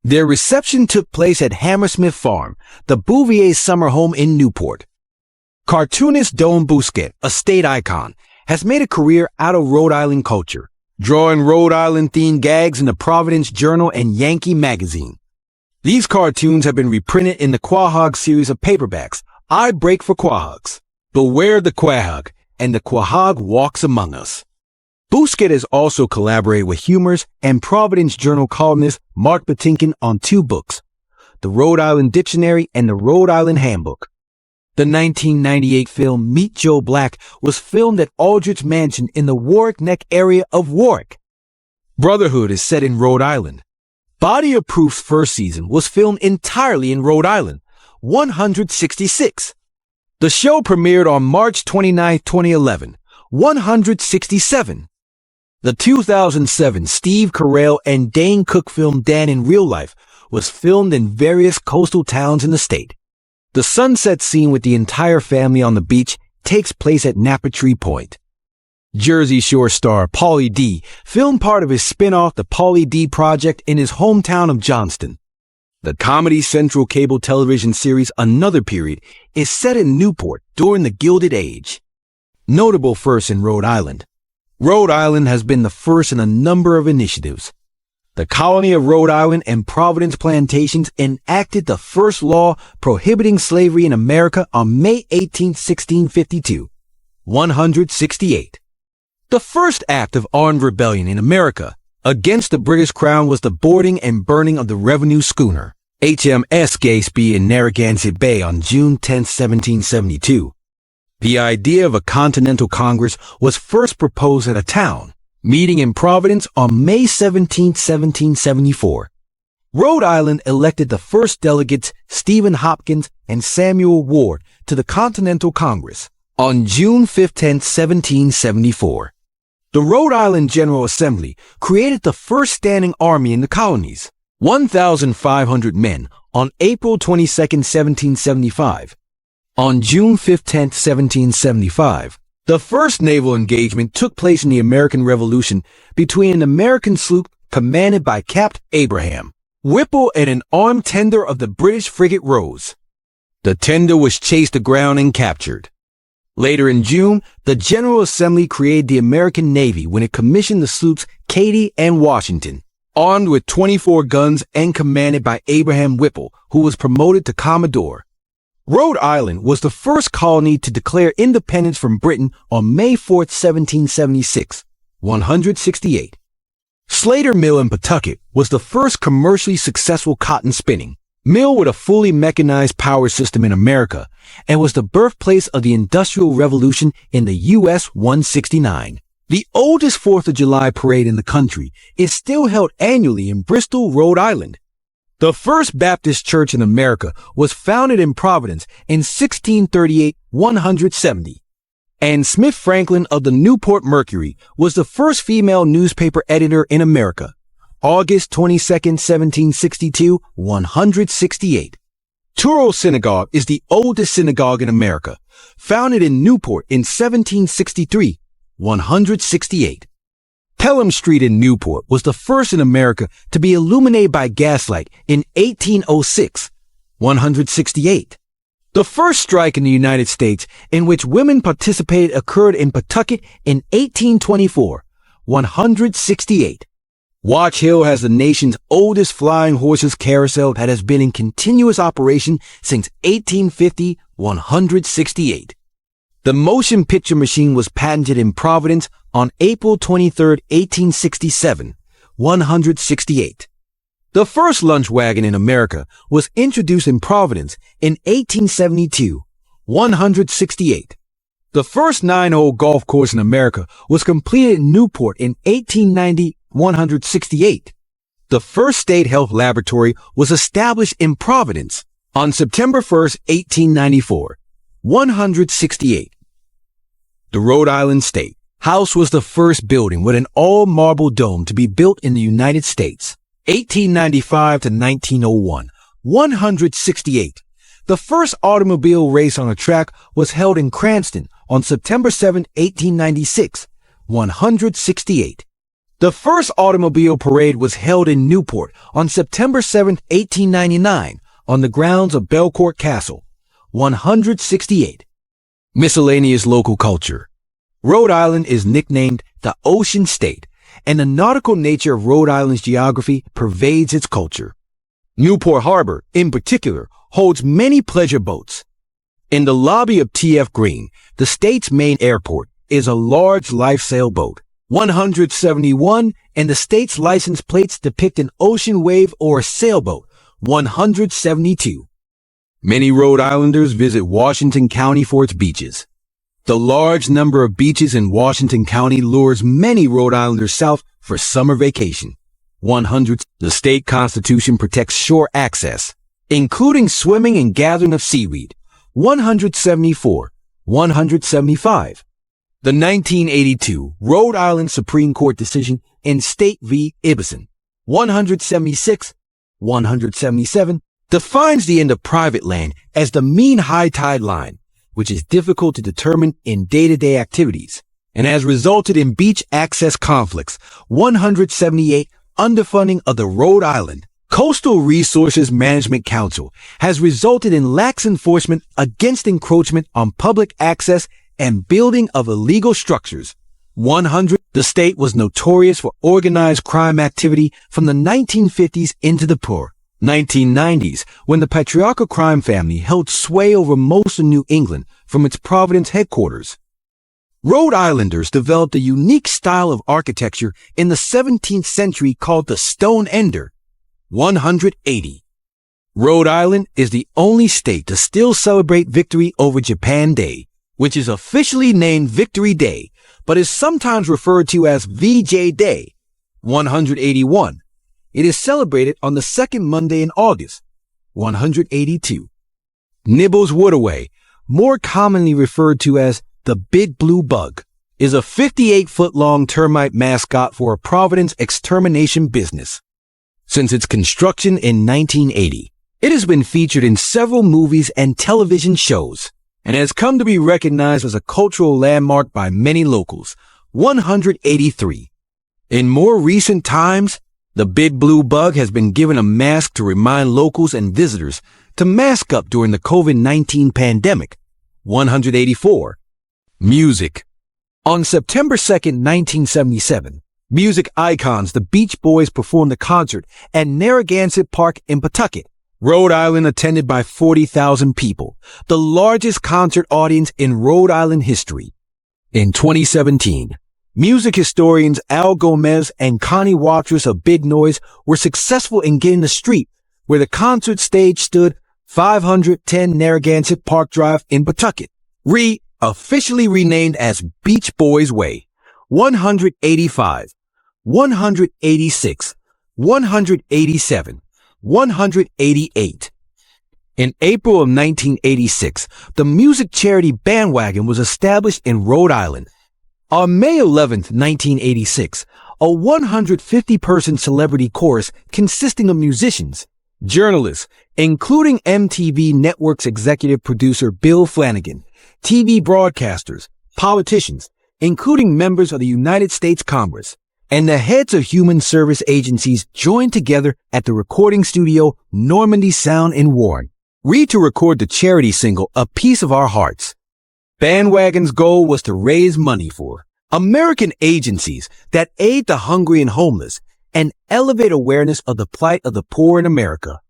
Their reception took place at Hammersmith Farm, the Bouvier's summer home in Newport. Cartoonist Don Bousquet, a state icon, has made a career out of Rhode Island culture, drawing Rhode Island-themed gags in the Providence Journal and Yankee magazine. These cartoons have been reprinted in the Quahog series of paperbacks, I Break for Quahogs, Beware the Quahog, and The Quahog Walks Among Us. Bousquet has also collaborated with humorist and Providence Journal columnist Mark Batinkin on 2 books, The Rhode Island Dictionary and The Rhode Island Handbook. The 1998 film Meet Joe Black was filmed at Aldrich Mansion in the Warwick Neck area of Warwick. Brotherhood is set in Rhode Island. Body of Proof's first season was filmed entirely in Rhode Island, 166. The show premiered on March 29, 2011, 167. The 2007 Steve Carell and Dane Cook film Dan in Real Life was filmed in various coastal towns in the state. The sunset scene with the entire family on the beach takes place at Napatree Point. Jersey Shore star Pauly D filmed part of his spin-off The Pauly D Project in his hometown of Johnston. The Comedy Central cable television series Another Period is set in Newport during the Gilded Age. Notable firsts in Rhode Island. Rhode Island has been the first in a number of initiatives. The colony of Rhode Island and Providence plantations enacted the first law prohibiting slavery in America on May 18, 1652, 168. The first act of armed rebellion in America against the British Crown was the boarding and burning of the revenue schooner HMS Gaspee in Narragansett Bay on June 10, 1772. The idea of a Continental Congress was first proposed at a town meeting in Providence on May 17, 1774. Rhode Island elected the first delegates Stephen Hopkins and Samuel Ward to the Continental Congress on June 15, 1774. The Rhode Island General Assembly created the first standing army in the colonies, 1,500 men, on April 22, 1775. On June 15, 1775, the first naval engagement took place in the American Revolution between an American sloop commanded by Captain Abraham Whipple and an armed tender of the British frigate Rose. The tender was chased aground and captured. Later in June, the General Assembly created the American Navy when it commissioned the sloops Katy and Washington, armed with 24 guns and commanded by Abraham Whipple, who was promoted to Commodore. Rhode Island was the first colony to declare independence from Britain on May 4, 1776, 168. Slater Mill in Pawtucket was the first commercially successful cotton spinning mill with a fully mechanized power system in America and was the birthplace of the Industrial Revolution in the U.S. 169. The oldest 4th of July parade in the country is still held annually in Bristol, Rhode Island. The First Baptist Church in America was founded in Providence in 1638, 170. Anne Smith Franklin of the Newport Mercury was the first female newspaper editor in America, August 22, 1762, 168. Touro Synagogue is the oldest synagogue in America, founded in Newport in 1763, 168. Pelham Street in Newport was the first in America to be illuminated by gaslight in 1806, 168. The first strike in the United States in which women participated occurred in Pawtucket in 1824, 168. Watch Hill has the nation's oldest flying horses carousel that has been in continuous operation since 1850, 168. The motion picture machine was patented in Providence on April 23, 1867, 168. The first lunch wagon in America was introduced in Providence in 1872, 168. The first 9-hole golf course in America was completed in Newport in 1890, 168. The first state health laboratory was established in Providence on September 1, 1894, 168. The Rhode Island State House was the first building with an all-marble dome to be built in the United States, 1895 to 1901, 168. The first automobile race on a track was held in Cranston on September 7, 1896, 168. The first automobile parade was held in Newport on September 7, 1899, on the grounds of Belcourt Castle, 168. Miscellaneous local culture. Rhode Island is nicknamed the Ocean State and the nautical nature of Rhode Island's geography pervades its culture. Newport Harbor, in particular, holds many pleasure boats. In the lobby of T.F. Green, the state's main airport, is a large life sailboat, 171, and the state's license plates depict an ocean wave or a sailboat, 172. Many Rhode Islanders visit Washington County for its beaches. The large number of beaches in Washington County lures many Rhode Islanders south for summer vacation. 100. The state constitution protects shore access, including swimming and gathering of seaweed. 174. 175. The 1982 Rhode Island Supreme Court decision in State v. Ibison, 176, 177, defines the end of private land as the mean high tide line, which is difficult to determine in day-to-day activities, and has resulted in beach access conflicts. 178, underfunding of the Rhode Island Coastal Resources Management Council has resulted in lax enforcement against encroachment on public access and building of illegal structures. 100. The state was notorious for organized crime activity from the 1950s into the poor 1990s, when the patriarchal crime family held sway over most of New England from its Providence headquarters. Rhode Islanders developed a unique style of architecture in the 17th century called the Stone Ender. 180. Rhode Island is the only state to still celebrate victory over Japan Day, which is officially named Victory Day, but is sometimes referred to as VJ Day. 181. It is celebrated on the second Monday in August. 182. Nibbles Woodaway, more commonly referred to as the Big Blue Bug, is a 58-foot-long termite mascot for a Providence extermination business. Since its construction in 1980, it has been featured in several movies and television shows, and has come to be recognized as a cultural landmark by many locals. 183. In more recent times, the Big Blue Bug has been given a mask to remind locals and visitors to mask up during the COVID-19 pandemic. 184. Music. On September 2nd, 1977, music icons the Beach Boys performed a concert at Narragansett Park in Pawtucket, Rhode Island, attended by 40,000 people, the largest concert audience in Rhode Island history. In 2017, music historians Al Gomez and Connie Watrous of Big Noise were successful in getting the street where the concert stage stood, 510 Narragansett Park Drive in Pawtucket, officially renamed as Beach Boys Way. 185, 186, 187, 188. In April of 1986, the music charity Bandwagon was established in Rhode Island. On May 11th, 1986, a 150-person celebrity chorus consisting of musicians, journalists, including MTV Network's executive producer Bill Flanagan, TV broadcasters, politicians, including members of the United States Congress, and the heads of human service agencies joined together at the recording studio Normandy Sound in Warren, to record the charity single A Piece of Our Hearts. Bandwagon's goal was to raise money for American agencies that aid the hungry and homeless and elevate awareness of the plight of the poor in America.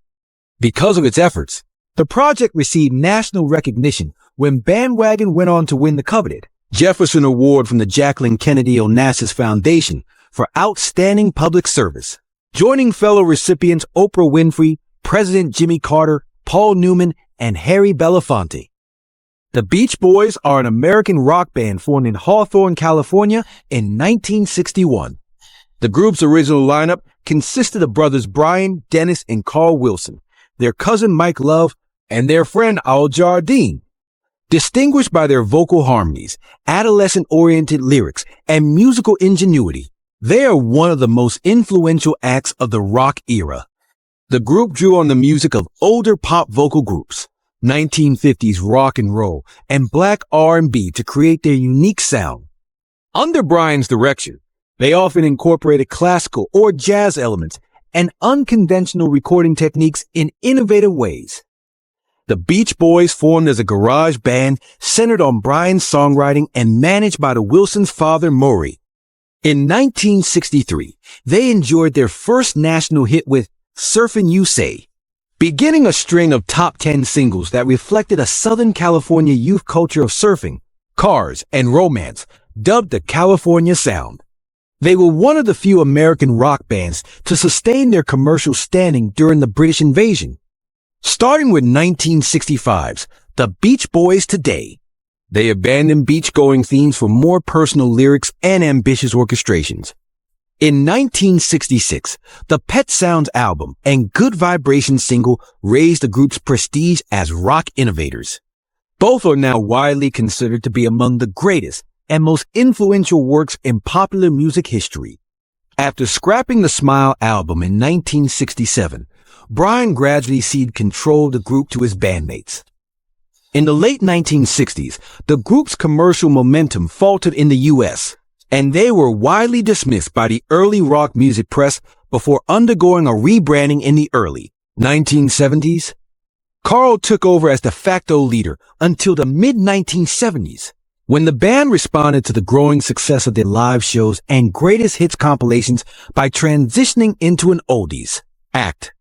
Because of its efforts, the project received national recognition when Bandwagon went on to win the coveted Jefferson Award from the Jacqueline Kennedy Onassis Foundation for outstanding public service, joining fellow recipients Oprah Winfrey, President Jimmy Carter, Paul Newman, and Harry Belafonte. The Beach Boys are an American rock band formed in Hawthorne, California in 1961. The group's original lineup consisted of brothers Brian, Dennis, and Carl Wilson, their cousin Mike Love, and their friend Al Jardine. Distinguished by their vocal harmonies, adolescent-oriented lyrics, and musical ingenuity, they are one of the most influential acts of the rock era. The group drew on the music of older pop vocal groups, 1950s rock and roll, and black R&B to create their unique sound. Under Brian's direction, they often incorporated classical or jazz elements and unconventional recording techniques in innovative ways. The Beach Boys formed as a garage band centered on Brian's songwriting and managed by the Wilsons' father, Maury. In 1963, they enjoyed their first national hit with Surfin' You Say, beginning a string of top 10 singles that reflected a Southern California youth culture of surfing, cars, and romance, dubbed the California Sound. They were one of the few American rock bands to sustain their commercial standing during the British invasion. Starting with 1965's The Beach Boys Today, they abandoned beach-going themes for more personal lyrics and ambitious orchestrations. In 1966, the Pet Sounds album and Good Vibrations single raised the group's prestige as rock innovators. Both are now widely considered to be among the greatest and most influential works in popular music history. After scrapping the Smile album in 1967, Brian gradually ceded control of the group to his bandmates. In the late 1960s, the group's commercial momentum faltered in the U.S., and they were widely dismissed by the early rock music press before undergoing a rebranding in the early 1970s. Carl took over as de facto leader until the mid-1970s, when the band responded to the growing success of their live shows and greatest hits compilations by transitioning into an oldies act.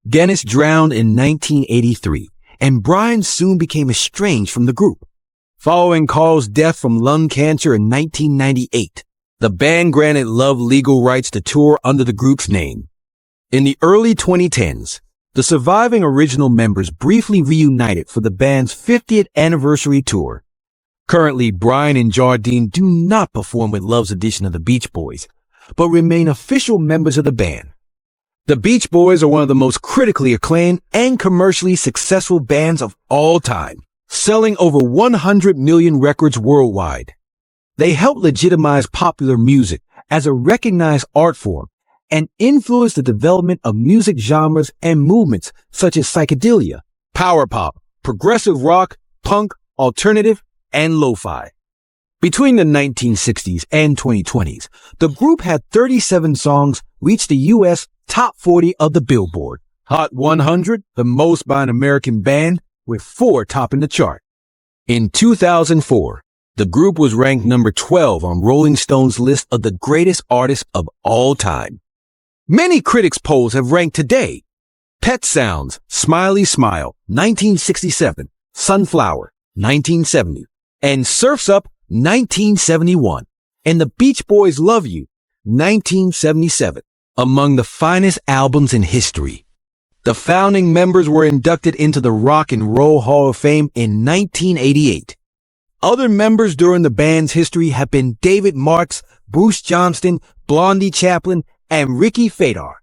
Dennis drowned in 1983, and Brian soon became estranged from the group. Following Carl's death from lung cancer in 1998, the band granted Love legal rights to tour under the group's name. In the early 2010s, the surviving original members briefly reunited for the band's 50th anniversary tour. Currently, Brian and Jardine do not perform with Love's edition of the Beach Boys, but remain official members of the band. The Beach Boys are one of the most critically acclaimed and commercially successful bands of all time, selling over 100 million records worldwide. They help legitimize popular music as a recognized art form and influence the development of music genres and movements such as psychedelia, power pop, progressive rock, punk, alternative, and lo-fi. Between the 1960s and 2020s, the group had 37 songs reach the U.S. Top 40 of the Billboard Hot 100, the most by an American band, with 4 topping the chart. In 2004, the group was ranked number 12 on Rolling Stone's list of the greatest artists of all time. Many critics' polls have ranked Today, Pet Sounds, Smiley Smile, 1967, Sunflower, 1970, and Surf's Up, 1971, and The Beach Boys' Love You, 1977, among the finest albums in history. The founding members were inducted into the Rock and Roll Hall of Fame in 1988. Other members during the band's history have been David Marks, Bruce Johnston, Blondie Chaplin, and Ricky Fedor.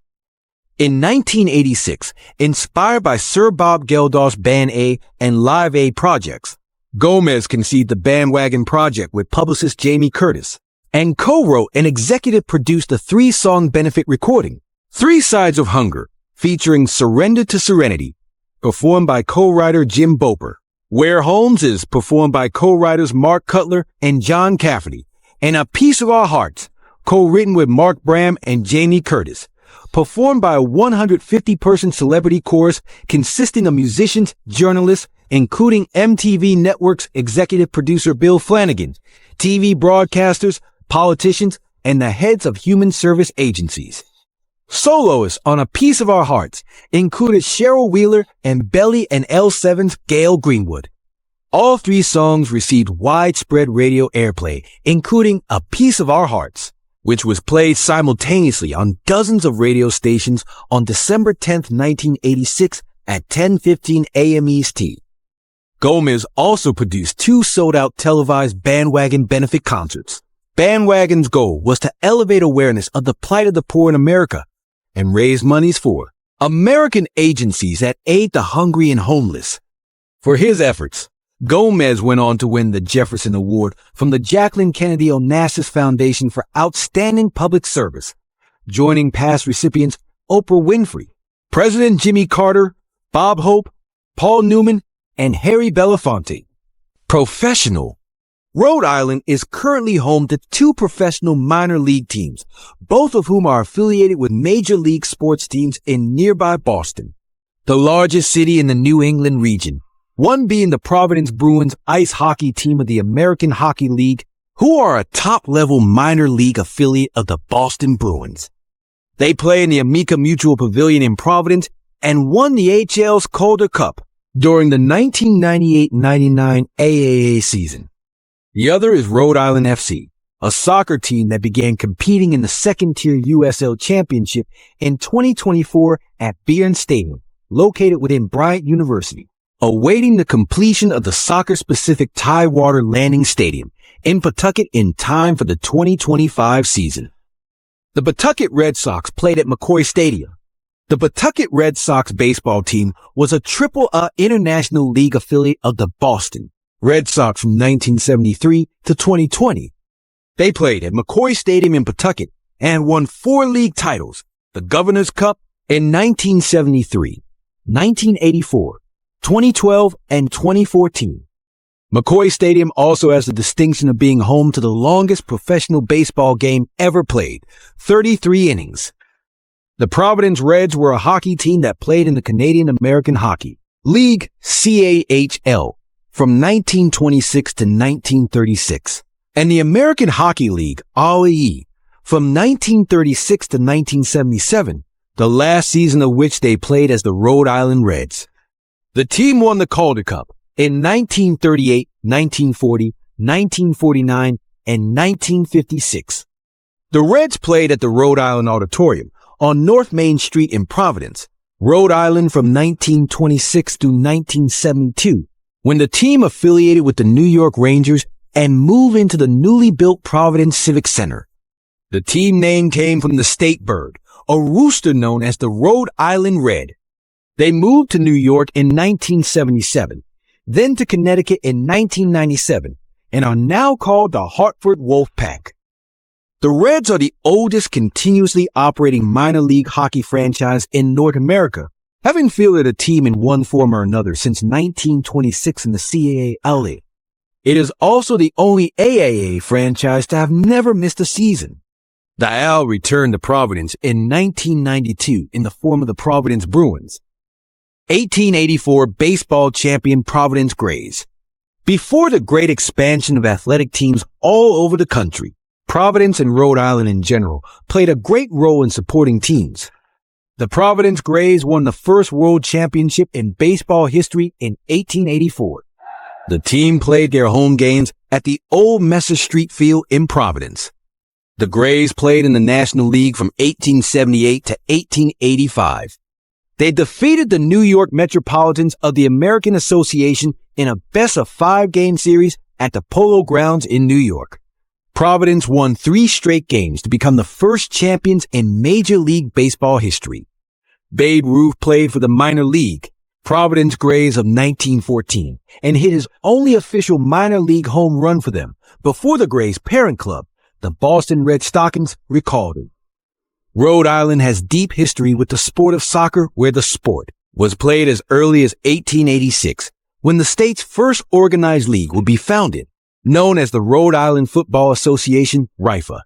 In 1986, inspired by Sir Bob Geldof's Band A and Live Aid projects, Gomez conceived the Bandwagon Project with publicist Jamie Curtis and co-wrote and executive produced the 3-song benefit recording, 3 Sides of Hunger, featuring Surrender to Serenity, performed by co-writer Jim Boper. Where Holmes is performed by co-writers Mark Cutler and John Cafferty, and A Piece of Our Hearts, co-written with Mark Bram and Jamie Curtis, performed by a 150-person celebrity chorus consisting of musicians, journalists, including MTV Network's executive producer Bill Flanagan, TV broadcasters, politicians, and the heads of human service agencies. Soloists on A Piece of Our Hearts included Cheryl Wheeler and Belly and L7's Gail Greenwood. All 3 songs received widespread radio airplay, including A Piece of Our Hearts, which was played simultaneously on dozens of radio stations on December 10, 1986 at 10:15 a.m. EST. Gomez also produced 2 sold-out televised Bandwagon benefit concerts. Bandwagon's goal was to elevate awareness of the plight of the poor in America and raise monies for American agencies that aid the hungry and homeless. For his efforts, Gomez went on to win the Jefferson Award from the Jacqueline Kennedy Onassis Foundation for Outstanding Public Service, joining past recipients Oprah Winfrey, President Jimmy Carter, Bob Hope, Paul Newman, and Harry Belafonte. Professional. Rhode Island is currently home to 2 professional minor league teams, both of whom are affiliated with major league sports teams in nearby Boston, the largest city in the New England region, one being the Providence Bruins ice hockey team of the American Hockey League, who are a top-level minor league affiliate of the Boston Bruins. They play in the Amica Mutual Pavilion in Providence and won the HL's Calder Cup during the 1998-99 AAA season. The other is Rhode Island FC, a soccer team that began competing in the second-tier USL Championship in 2024 at Bearn Stadium, located within Bryant University, awaiting the completion of the soccer-specific Tidewater Landing Stadium in Pawtucket in time for the 2025 season. The Pawtucket Red Sox played at McCoy Stadium. The Pawtucket Red Sox baseball team was a Triple-A International League affiliate of the Boston Red Sox from 1973 to 2020. They played at McCoy Stadium in Pawtucket and won 4 league titles, the Governor's Cup in 1973, 1984, 2012, and 2014. McCoy Stadium also has the distinction of being home to the longest professional baseball game ever played, 33 innings. The Providence Reds were a hockey team that played in the Canadian American Hockey League, CAHL, from 1926 to 1936, and the American Hockey League, AAE, from 1936 to 1977, the last season of which they played as the Rhode Island Reds. The team won the Calder Cup in 1938, 1940, 1949, and 1956. The Reds played at the Rhode Island Auditorium on North Main Street in Providence, Rhode Island from 1926 through 1972, when the team affiliated with the New York Rangers and moved into the newly built Providence Civic Center. The team name came from the state bird, a rooster known as the Rhode Island Red. They moved to New York in 1977, then to Connecticut in 1997, and are now called the Hartford Wolfpack. The Reds are the oldest continuously operating minor league hockey franchise in North America, having fielded a team in one form or another since 1926 in the CAA. It is also the only AAA franchise to have never missed a season. The Al returned to Providence in 1992 in the form of the Providence Bruins. 1884 baseball champion Providence Grays. Before the great expansion of athletic teams all over the country, Providence and Rhode Island in general played a great role in supporting teams. The Providence Grays won the first world championship in baseball history in 1884. The team played their home games at the old Messer Street Field in Providence. The Grays played in the National League from 1878 to 1885. They defeated the New York Metropolitans of the American Association in a best-of-5 game series at the Polo Grounds in New York. Providence won 3 straight games to become the first champions in Major League Baseball history. Babe Ruth played for the minor league, Providence Grays of 1914, and hit his only official minor league home run for them before the Grays' parent club, the Boston Red Stockings, recalled it. Rhode Island has deep history with the sport of soccer, where the sport was played as early as 1886, when the state's first organized league would be founded, known as the Rhode Island Football Association, RIFA.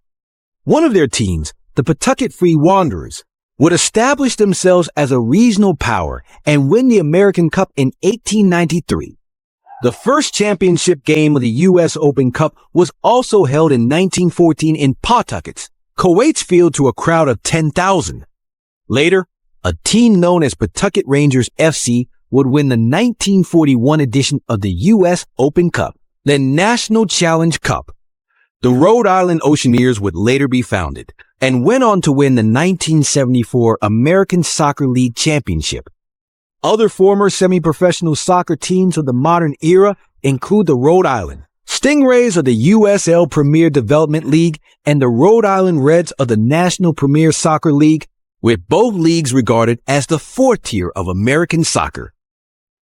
One of their teams, the Pawtucket Free Wanderers, would establish themselves as a regional power and win the American Cup in 1893. The first championship game of the U.S. Open Cup was also held in 1914 in Pawtucket's Coates Field to a crowd of 10,000. Later, a team known as Pawtucket Rangers FC would win the 1941 edition of the U.S. Open Cup, the National Challenge Cup. The Rhode Island Oceaneers would later be founded and went on to win the 1974 American Soccer League Championship. Other former semi-professional soccer teams of the modern era include the Rhode Island Stingrays of the USL Premier Development League and the Rhode Island Reds of the National Premier Soccer League, with both leagues regarded as the 4th tier of American soccer.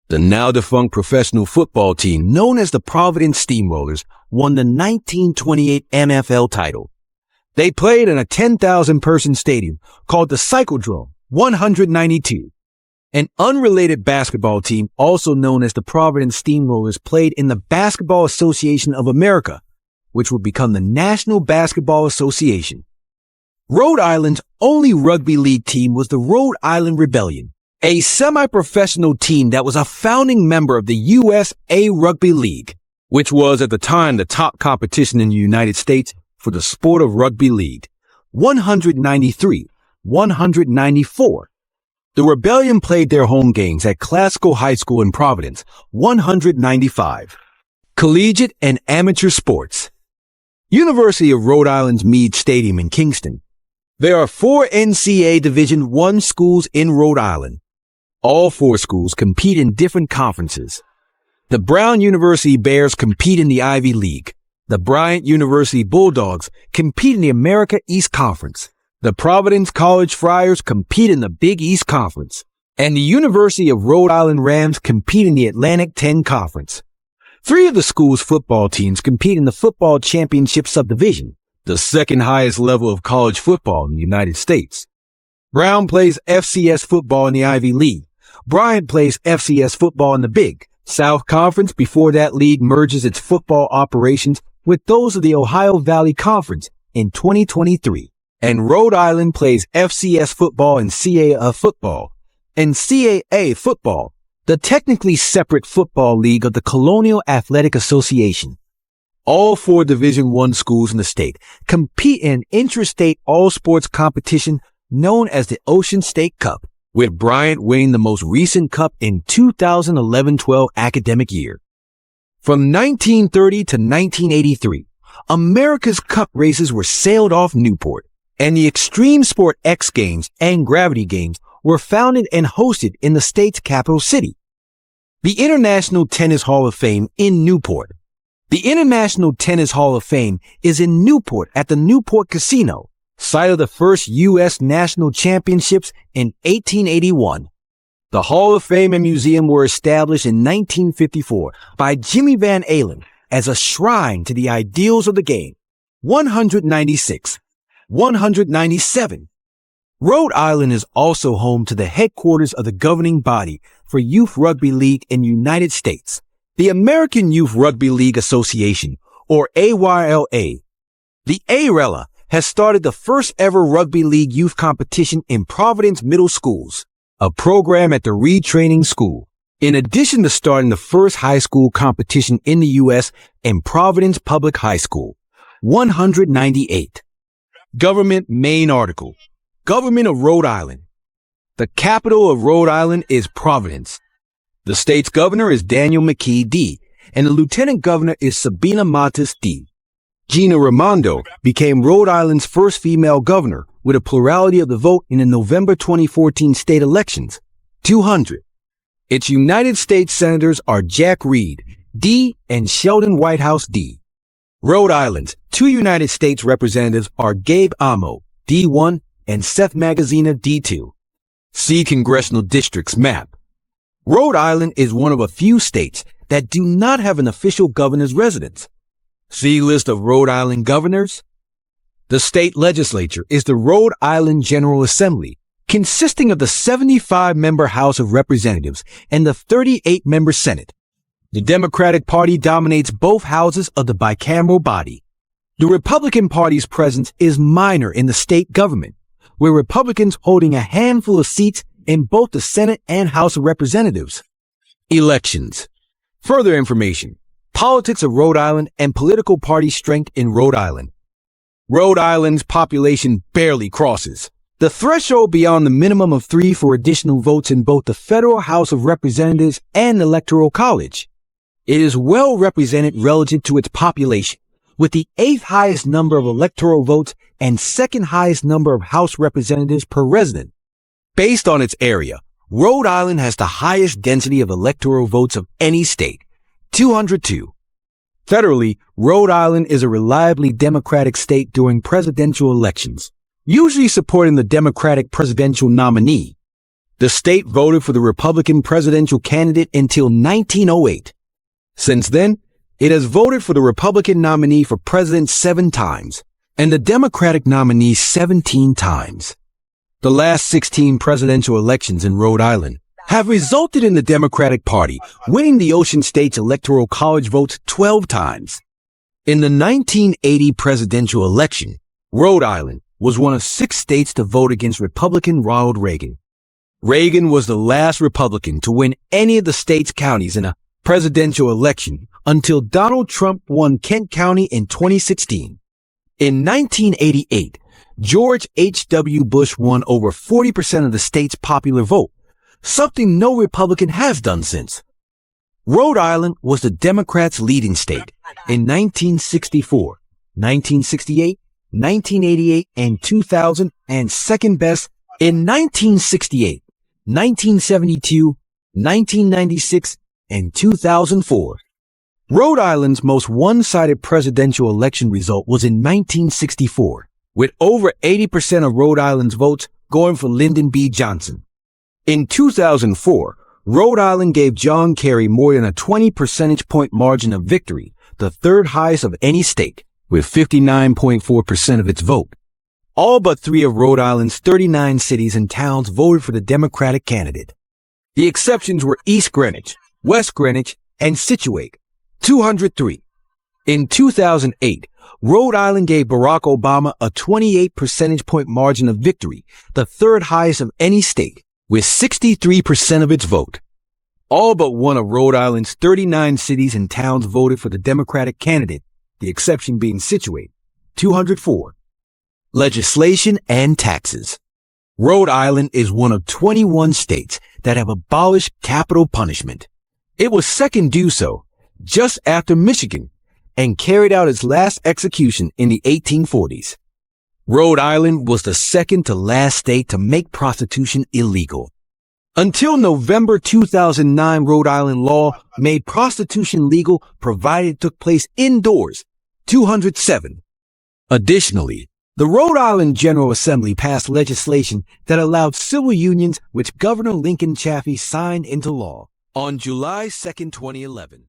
The now-defunct professional football team known as the Providence Steamrollers won the 1928 NFL title. They played in a 10,000-person stadium called the Cyclodrome 192. An unrelated basketball team, also known as the Providence Steamrollers, played in the Basketball Association of America, which would become the National Basketball Association. Rhode Island's only rugby league team was the Rhode Island Rebellion, a semi-professional team that was a founding member of the USA Rugby League, which was at the time the top competition in the United States for the sport of rugby league. 193, 194. The Rebellion played their home games at Classical High School in Providence. 195. Collegiate and amateur sports. University of Rhode Island's Meade Stadium in Kingston. There are 4 NCAA Division I schools in Rhode Island. All 4 schools compete in different conferences. The Brown University Bears compete in the Ivy League. The Bryant University Bulldogs compete in the America East Conference. The Providence College Friars compete in the Big East Conference. And the University of Rhode Island Rams compete in the Atlantic 10 Conference. 3 of the school's football teams compete in the Football Championship Subdivision, the second highest level of college football in the United States. Brown plays FCS football in the Ivy League. Bryant plays FCS football in the Big South Conference before that league merges its football operations with those of the Ohio Valley Conference in 2023. And Rhode Island plays FCS football and CAA football. And CAA football, the technically separate football league of the Colonial Athletic Association. All 4 Division I schools in the state compete in an interstate all-sports competition known as the Ocean State Cup, with Bryant winning the most recent cup in 2011-12 academic year. From 1930 to 1983, America's Cup races were sailed off Newport, and the Extreme Sport X Games and Gravity Games were founded and hosted in the state's capital city. The International Tennis Hall of Fame in Newport. The International Tennis Hall of Fame is in Newport at the Newport Casino, site of the first U.S. National Championships in 1881. The Hall of Fame and Museum were established in 1954 by Jimmy Van Allen as a shrine to the ideals of the game. 196. 197. Rhode Island is also home to the headquarters of the governing body for Youth Rugby League in the United States, the American Youth Rugby League Association, or AYLA. The ARELA has started the first ever rugby league youth competition in Providence Middle Schools, a program at the retraining school, in addition to starting the first high school competition in the U.S. in Providence Public High School. 198. Government main article. Government of Rhode Island. The capital of Rhode Island is Providence. The state's governor is Daniel McKee D., and the lieutenant governor is Sabina Matas D. Gina Raimondo became Rhode Island's first female governor with a plurality of the vote in the November 2014 state elections. 200. Its United States senators are Jack Reed, D., and Sheldon Whitehouse, D. Rhode Island's 2 United States representatives are Gabe Amo, D1, and Seth Magaziner, D2. See Congressional Districts map. Rhode Island is one of a few states that do not have an official governor's residence. See list of Rhode Island governors. The state legislature is the Rhode Island General Assembly, consisting of the 75-member House of Representatives and the 38-member Senate. The Democratic Party dominates both houses of the bicameral body. The Republican Party's presence is minor in the state government, with Republicans holding a handful of seats in both the Senate and House of Representatives. Elections. Further information. Politics of Rhode Island and political party strength in Rhode Island. Rhode Island's population barely crosses the threshold beyond the minimum of 3 for additional votes in both the federal House of Representatives and Electoral College. It is well represented relative to its population, with the 8th highest number of electoral votes and 2nd highest number of House representatives per resident. Based on its area, Rhode Island has the highest density of electoral votes of any state, 202. Federally, Rhode Island is a reliably Democratic state during presidential elections, usually supporting the Democratic presidential nominee. The state voted for the Republican presidential candidate until 1908. Since then, it has voted for the Republican nominee for president 7 times and the Democratic nominee 17 times. The last 16 presidential elections in Rhode Island have resulted in the Democratic Party winning the Ocean State's Electoral College votes 12 times. In the 1980 presidential election, Rhode Island was one of 6 states to vote against Republican Ronald Reagan. Reagan was the last Republican to win any of the state's counties in a presidential election until Donald Trump won Kent County in 2016. In 1988, George H.W. Bush won over 40% of the state's popular vote, something no Republican has done since. Rhode Island was the Democrats' leading state in 1964, 1968, 1988, and 2000, and second best in 1968, 1972, 1996, and 2004. Rhode Island's most one-sided presidential election result was in 1964, with over 80% of Rhode Island's votes going for Lyndon B. Johnson. In 2004, Rhode Island gave John Kerry more than a 20 percentage point margin of victory, the third highest of any state, with 59.4% of its vote. All but 3 of Rhode Island's 39 cities and towns voted for the Democratic candidate. The exceptions were East Greenwich, West Greenwich, and Scituate, 203. In 2008, Rhode Island gave Barack Obama a 28 percentage point margin of victory, the third highest of any state, with 63% of its vote. All but 1 of Rhode Island's 39 cities and towns voted for the Democratic candidate, the exception being Scituate, 204. Legislation and taxes. Rhode Island is one of 21 states that have abolished capital punishment. It was second to do so, just after Michigan, and carried out its last execution in the 1840s. Rhode Island was the second to last state to make prostitution illegal. Until November 2009, Rhode Island law made prostitution legal provided it took place indoors, 207. Additionally, the Rhode Island General Assembly passed legislation that allowed civil unions, which Governor Lincoln Chafee signed into law on July 2, 2011.